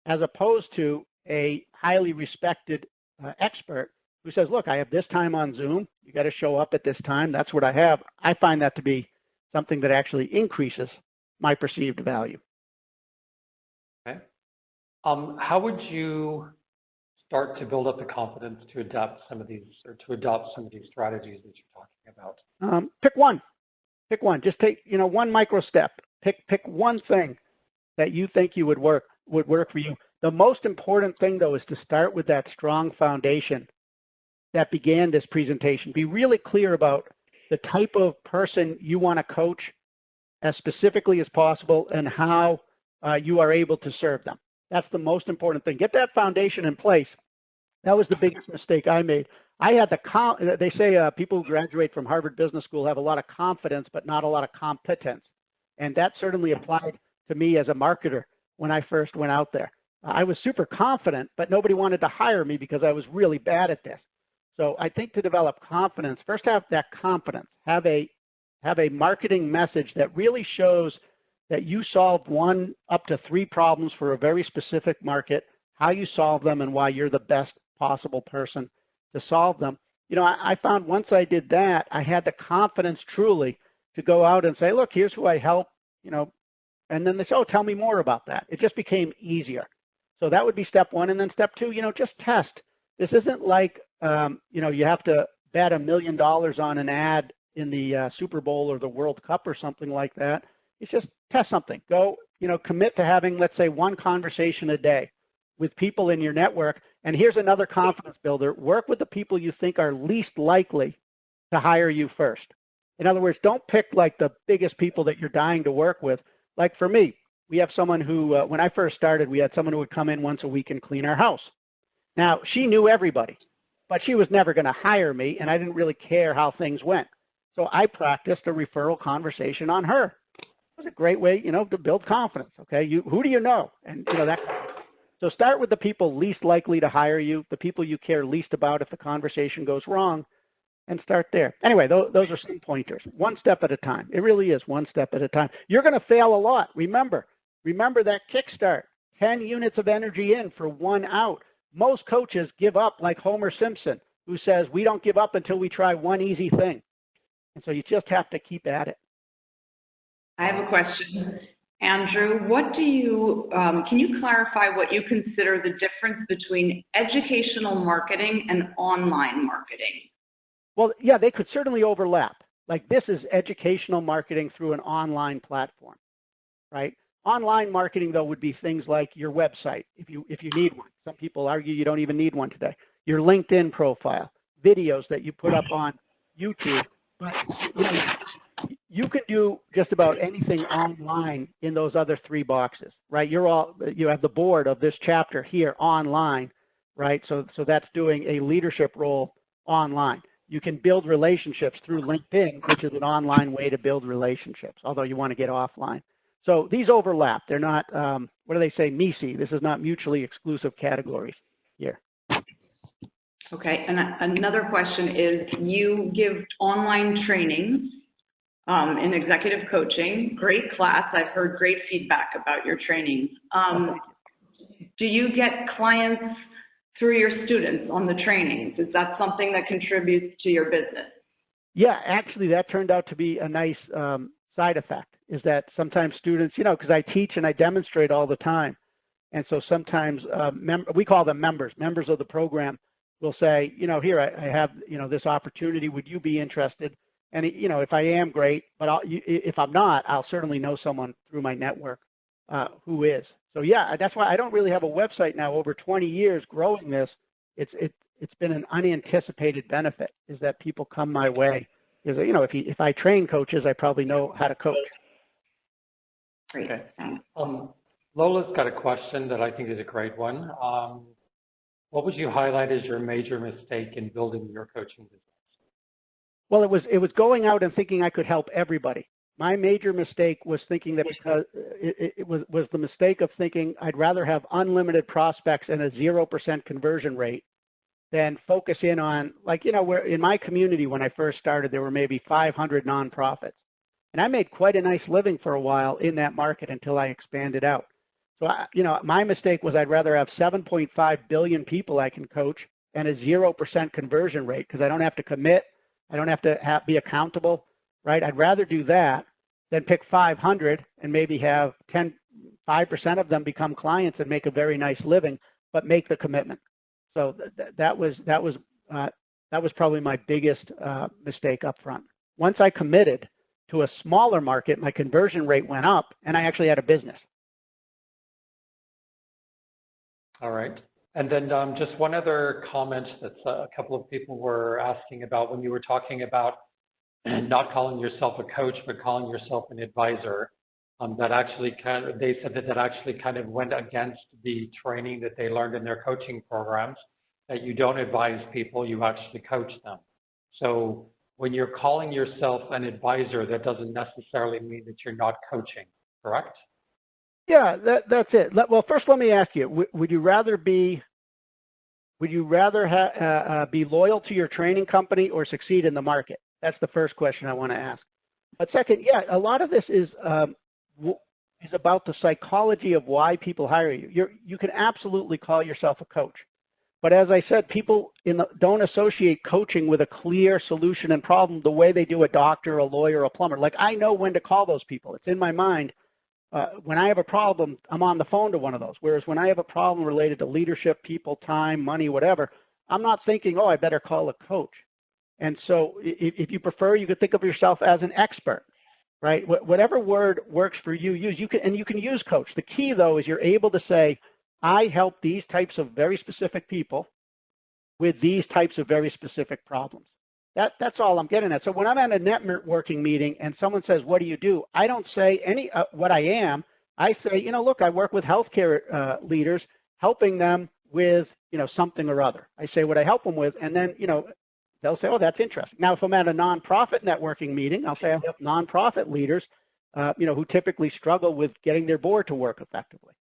as opposed to a highly respected expert who says, look, I have this time on Zoom. You got to show up at this time. That's what I have. I find that to be something that actually increases my perceived value. Okay. How would you start to build up the confidence to adapt some of these, or to adopt some of these strategies that you're talking about? Pick one. Pick one. Just take, you know, one micro step. Pick one thing that you think would work for you. The most important thing, though, is to start with that strong foundation that began this presentation. Be really clear about the type of person you want to coach as specifically as possible and how you are able to serve them. That's the most important thing. Get that foundation in place. That was the biggest mistake I made. I had they say people who graduate from Harvard Business School have a lot of confidence, but not a lot of competence. And that certainly applied to me as a marketer when I first went out there. I was super confident, but nobody wanted to hire me because I was really bad at this. So I think to develop confidence, first have that confidence, have a marketing message that really shows that you solved 1 up to 3 problems for a very specific market, how you solve them and why you're the best possible person to solve them. You know, I found once I did that, I had the confidence truly to go out and say, look, here's who I help, you know, and then they say, oh, tell me more about that. It just became easier. So that would be step 1. And then step 2, you know, just test. This isn't like, you know, you have to bet $1 million on an ad in the Super Bowl or the World Cup or something like that. It's just test something. Go, you know, commit to having, let's say, 1 conversation a day with people in your network. And here's another confidence builder. Work with the people you think are least likely to hire you first. In other words, don't pick like the biggest people that you're dying to work with. Like for me, we have someone who, when I first started, we had someone who would come in once a week and clean our house. Now, she knew everybody, but she was never going to hire me, and I didn't really care how things went. So I practiced a referral conversation on her. It was a great way, you know, to build confidence. Okay, who do you know? And you know that. So start with the people least likely to hire you, the people you care least about if the conversation goes wrong, and start there. Anyway, those are some pointers. 1 step at a time. It really is 1 step at a time. You're going to fail a lot. Remember that kickstart. 10 units of energy in for 1 out. Most coaches give up like Homer Simpson, who says, we don't give up until we try 1 easy thing. And so you just have to keep at it. I have a question. Andrew, what do you, can you clarify what you consider the difference between educational marketing and online marketing? Well, yeah, they could certainly overlap. Like this is educational marketing through an online platform, right? Online marketing, though, would be things like your website, if you need one. Some people argue you don't even need one today. Your LinkedIn profile, videos that you put up on YouTube. But you know, you can do just about anything online in those other 3 boxes, right? You have the board of this chapter here online, right? So that's doing a leadership role online. You can build relationships through LinkedIn, which is an online way to build relationships, although you want to get offline. So these overlap. They're not, what do they say, MECE. This is not mutually exclusive categories here. Okay, and another question is, you give online trainings in executive coaching. Great class. I've heard great feedback about your trainings. Do you get clients through your students on the trainings? Is that something that contributes to your business? Yeah, actually, that turned out to be a nice side effect. is that sometimes students, you know, because I teach and I demonstrate all the time. And so sometimes we call them members of the program will say, you know, here, I have, you know, this opportunity. Would you be interested? And, you know, if I am, great. But if I'm not, I'll certainly know someone through my network who is. So, yeah, that's why I don't really have a website now. Over 20 years growing this, it's been an unanticipated benefit is that people come my way. Because, you know, if I train coaches, I probably know how to coach. Great. Okay. Lola's got a question that I think is a great one. What would you highlight as your major mistake in building your coaching business? Well, it was going out and thinking I could help everybody. My major mistake was thinking that because it was the mistake of thinking I'd rather have unlimited prospects and a 0% conversion rate than focus in on, like, you know, where in my community when I first started, there were maybe 500 nonprofits. And I made quite a nice living for a while in that market until I expanded out. So, you know, my mistake was I'd rather have 7.5 billion people I can coach and a 0% conversion rate because I don't have to commit. I don't have to be accountable, right? I'd rather do that than pick 500 and maybe have 5% of them become clients and make a very nice living, but make the commitment. So that was probably my biggest mistake up front. Once I committed to a smaller market, my conversion rate went up and I actually had a business. All right. And then just one other comment that a couple of people were asking about when you were talking about not calling yourself a coach, but calling yourself an advisor. That actually they said that actually kind of went against the training that they learned in their coaching programs, that you don't advise people, you actually coach them. So when you're calling yourself an advisor, that doesn't necessarily mean that you're not coaching, correct? Yeah, that's it. Well, first, let me ask you: would you rather be loyal to your training company or succeed in the market? That's the first question I want to ask. But second, yeah, a lot of this is about the psychology of why people hire you. You can absolutely call yourself a coach, but as I said, people don't associate coaching with a clear solution and problem the way they do a doctor, a lawyer, a plumber. Like I know when to call those people. It's in my mind. When I have a problem, I'm on the phone to one of those. Whereas when I have a problem related to leadership, people, time, money, whatever, I'm not thinking, oh, I better call a coach. And so if you prefer, you could think of yourself as an expert, right? Whatever word works for you, use. You can use coach. The key, though, is you're able to say, I help these types of very specific people with these types of very specific problems. That's all I'm getting at. So when I'm at a networking meeting and someone says, what do you do? I don't say what I am. I say, you know, look, I work with healthcare leaders, helping them with, you know, something or other. I say what I help them with, and then, you know, they'll say, oh, that's interesting. Now, if I'm at a nonprofit networking meeting, I'll say I help nonprofit leaders, you know, who typically struggle with getting their board to work effectively,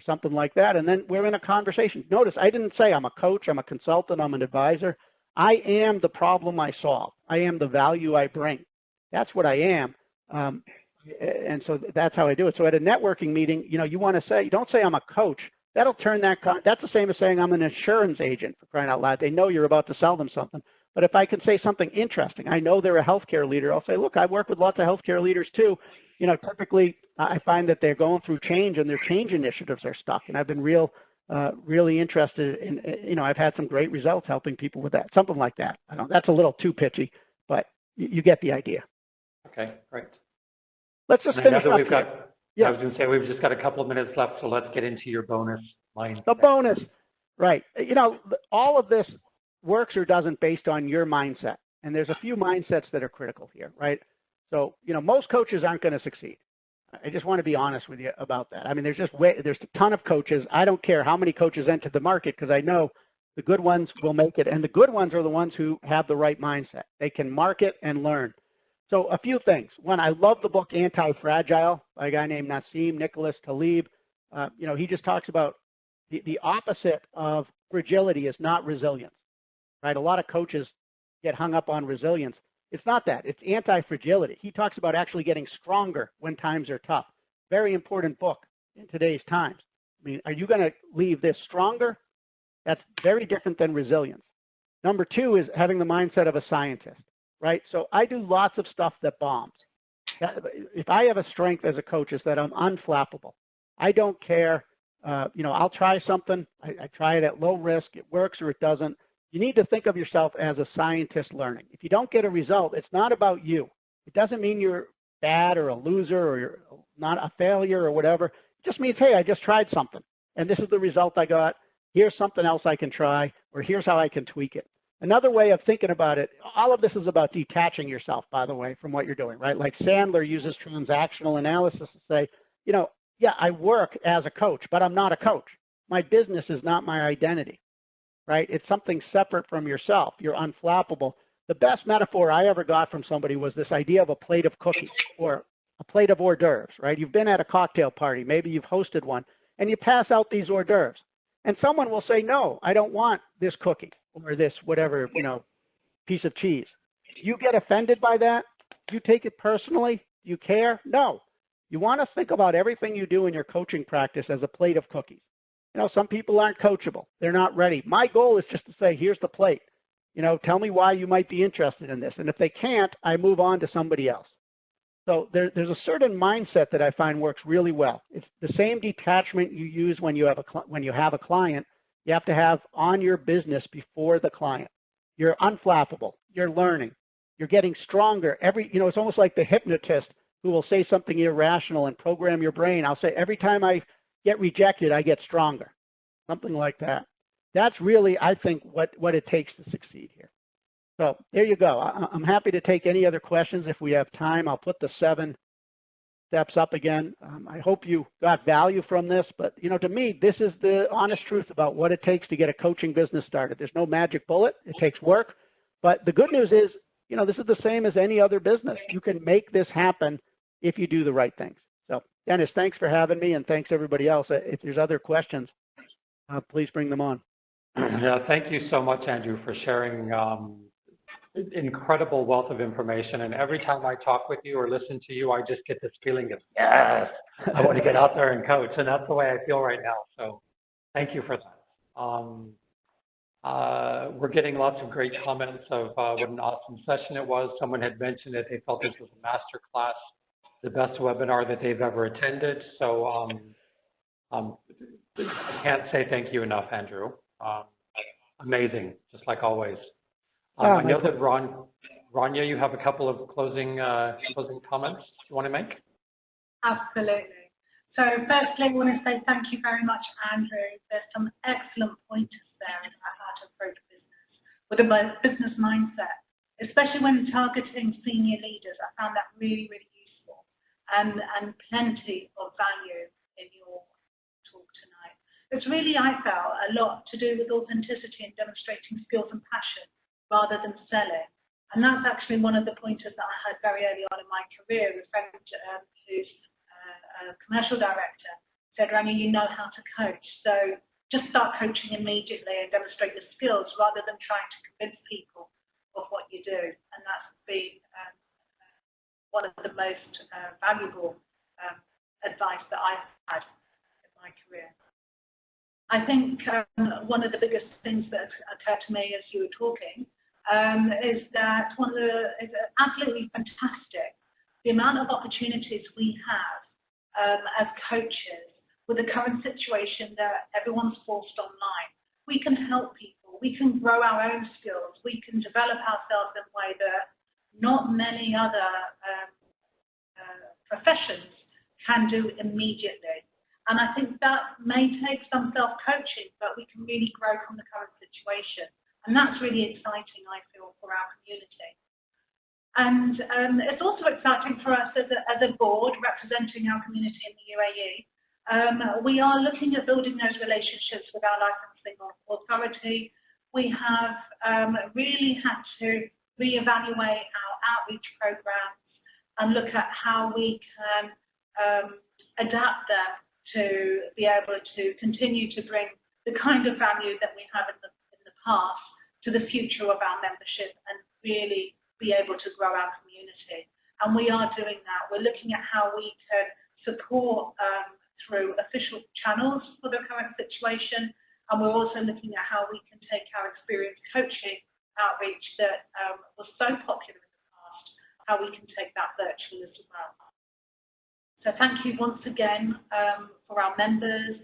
something like that. And then we're in a conversation. Notice I didn't say I'm a coach, I'm a consultant, I'm an advisor. I am the problem I solve. I am the value I bring. That's what I am. And so that's how I do it. So at a networking meeting, you know, you want to say, don't say I'm a coach. That'll turn that's the same as saying I'm an insurance agent, for crying out loud. They know you're about to sell them something. But if I can say something interesting, I know they're a healthcare leader. I'll say, look, I work with lots of healthcare leaders too. You know, typically I find that they're going through change and their change initiatives are stuck. And I've been really interested in, you know, I've had some great results helping people with that, something like that. I don't, that's a little too pitchy, but you get the idea. Okay, great. Let's just finish up here. Yeah. I was going to say, we've just got a couple of minutes left, so let's get into your bonus line. The bonus, right. You know, all of this works or doesn't based on your mindset. And there's a few mindsets that are critical here, right? So, you know, most coaches aren't going to succeed. I just want to be honest with you about that. I mean, there's a ton of coaches. I don't care how many coaches enter the market because I know the good ones will make it. And the good ones are the ones who have the right mindset. They can market and learn. So a few things. One, I love the book Anti-Fragile by a guy named Nassim Nicholas Taleb. You know, he just talks about the opposite of fragility is not resilience, right? A lot of coaches get hung up on resilience. It's not that. It's anti-fragility. He talks about actually getting stronger when times are tough. Very important book in today's times. I mean, are you going to leave this stronger? That's very different than resilience. Number two is having the mindset of a scientist, right? So I do lots of stuff that bombs. If I have a strength as a coach, is that I'm unflappable. I don't care. I'll try something. I try it at low risk. It works or it doesn't. You need to think of yourself as a scientist learning. If you don't get a result, it's not about you. It doesn't mean you're bad or a loser or you're not a failure or whatever. It just means, hey, I just tried something, and this is the result I got. Here's something else I can try, or here's how I can tweak it. Another way of thinking about it, all of this is about detaching yourself, by the way, from what you're doing, right? Like Sandler uses transactional analysis to say, yeah, I work as a coach, but I'm not a coach. My business is not my identity, right? It's something separate from yourself. You're unflappable. The best metaphor I ever got from somebody was this idea of a plate of cookies or a plate of hors d'oeuvres, right? You've been at a cocktail party, maybe you've hosted one, and you pass out these hors d'oeuvres. And someone will say, no, I don't want this cookie or this whatever, piece of cheese. You get offended by that? You take it personally? You care? No. You want to think about everything you do in your coaching practice as a plate of cookies. Some people aren't coachable. They're not ready. My goal is just to say, here's the plate. Tell me why you might be interested in this. And if they can't, I move on to somebody else. So there's a certain mindset that I find works really well. It's the same detachment you use when you have a client. You have to have on your business before the client. You're unflappable. You're learning. You're getting stronger. It's almost like the hypnotist who will say something irrational and program your brain. I'll say, every time I get rejected, I get stronger. Something like that. That's really, I think, what it takes to succeed here. So there you go. I'm happy to take any other questions if we have time. I'll put the 7 steps up again. I hope you got value from this, but to me, this is the honest truth about what it takes to get a coaching business started. There's no magic bullet. It takes work, but the good news is, this is the same as any other business. You can make this happen if you do the right things. So Dennis, thanks for having me, and thanks everybody else. If there's other questions, please bring them on. Yeah, thank you so much, Andrew, for sharing incredible wealth of information. And every time I talk with you or listen to you, I just get this feeling of, yes, I want to get out there and coach. And that's the way I feel right now. So thank you for that. We're getting lots of great comments of what an awesome session it was. Someone had mentioned that they felt this was a master class, the best webinar that they've ever attended. So I can't say thank you enough, Andrew. Amazing, just like always. I know that Rania, you have a couple of closing comments you want to make? Absolutely. So firstly, I want to say thank you very much, Andrew. There's some excellent pointers there about how to approach business with a business mindset, especially when targeting senior leaders. I found that really, really useful and plenty of value in your talk tonight. It's really, I felt, a lot to do with authenticity and demonstrating skills and passion rather than selling. And that's actually one of the pointers that I had very early on in my career. A friend who's a commercial director said, Rania, you know how to coach. So just start coaching immediately and demonstrate the skills rather than trying to convince people of what you do. And that's been one of the most valuable advice that I've had in my career. I think one of the biggest things that occurred to me as you were talking is that it's absolutely fantastic, the amount of opportunities we have as coaches with the current situation that everyone's forced online. We can help people, we can grow our own skills, we can develop ourselves in a way that not many other professions can do immediately. And I think that may take some self-coaching, but we can really grow from the current situation. And that's really exciting, I feel, for our community. And it's also exciting for us as a board representing our community in the UAE. We are looking at building those relationships with our licensing authority. We have really had to reevaluate our outreach programs and look at how we can adapt them to be able to continue to bring the kind of value that we have in the past to the future of our membership and really be able to grow our community. And we are doing that. We're looking at how we can support through official channels for the current situation. And we're also looking at how we can take our experienced coaching outreach that was so popular in the past how we can take that virtual as well. So thank you once again for our members,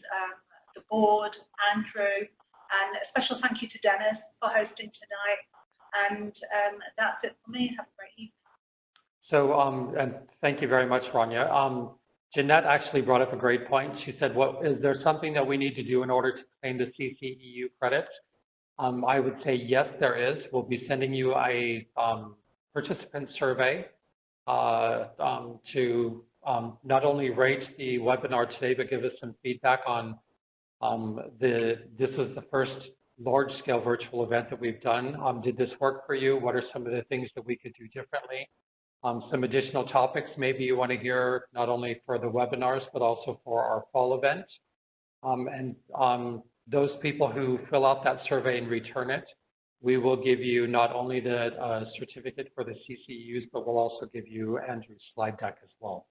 the board, Andrew, and a special thank you to Dennis for hosting tonight. And that's it for me. Have a great evening. So, and thank you very much, Rania. Jeanette actually brought up a great point. She said, is there something that we need to do in order to claim the CCEU credits? I would say yes, there is. We'll be sending you a participant survey to not only rate the webinar today, but give us some feedback on this was the first large-scale virtual event that we've done. Did this work for you? What are some of the things that we could do differently? Some additional topics maybe you want to hear not only for the webinars, but also for our fall event. Those people who fill out that survey and return it, we will give you not only the certificate for the CCEUs, but we'll also give you Andrew's slide deck as well.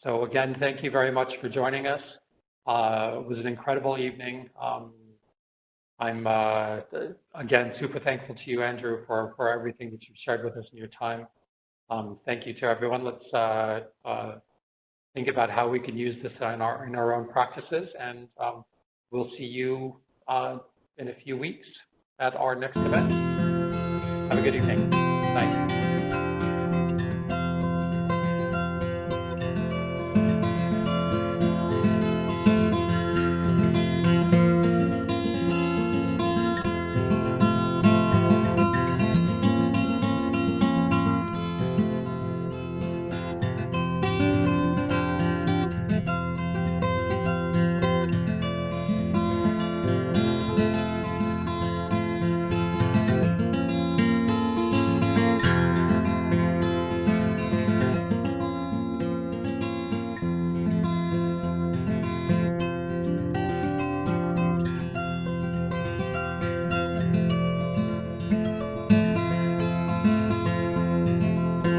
So again, thank you very much for joining us. It was an incredible evening. I'm, again, super thankful to you, Andrew, for everything that you've shared with us in your time. Thank you to everyone. Let's think about how we can use this in our own practices, and we'll see you in a few weeks at our next event. Have a good evening. Thanks.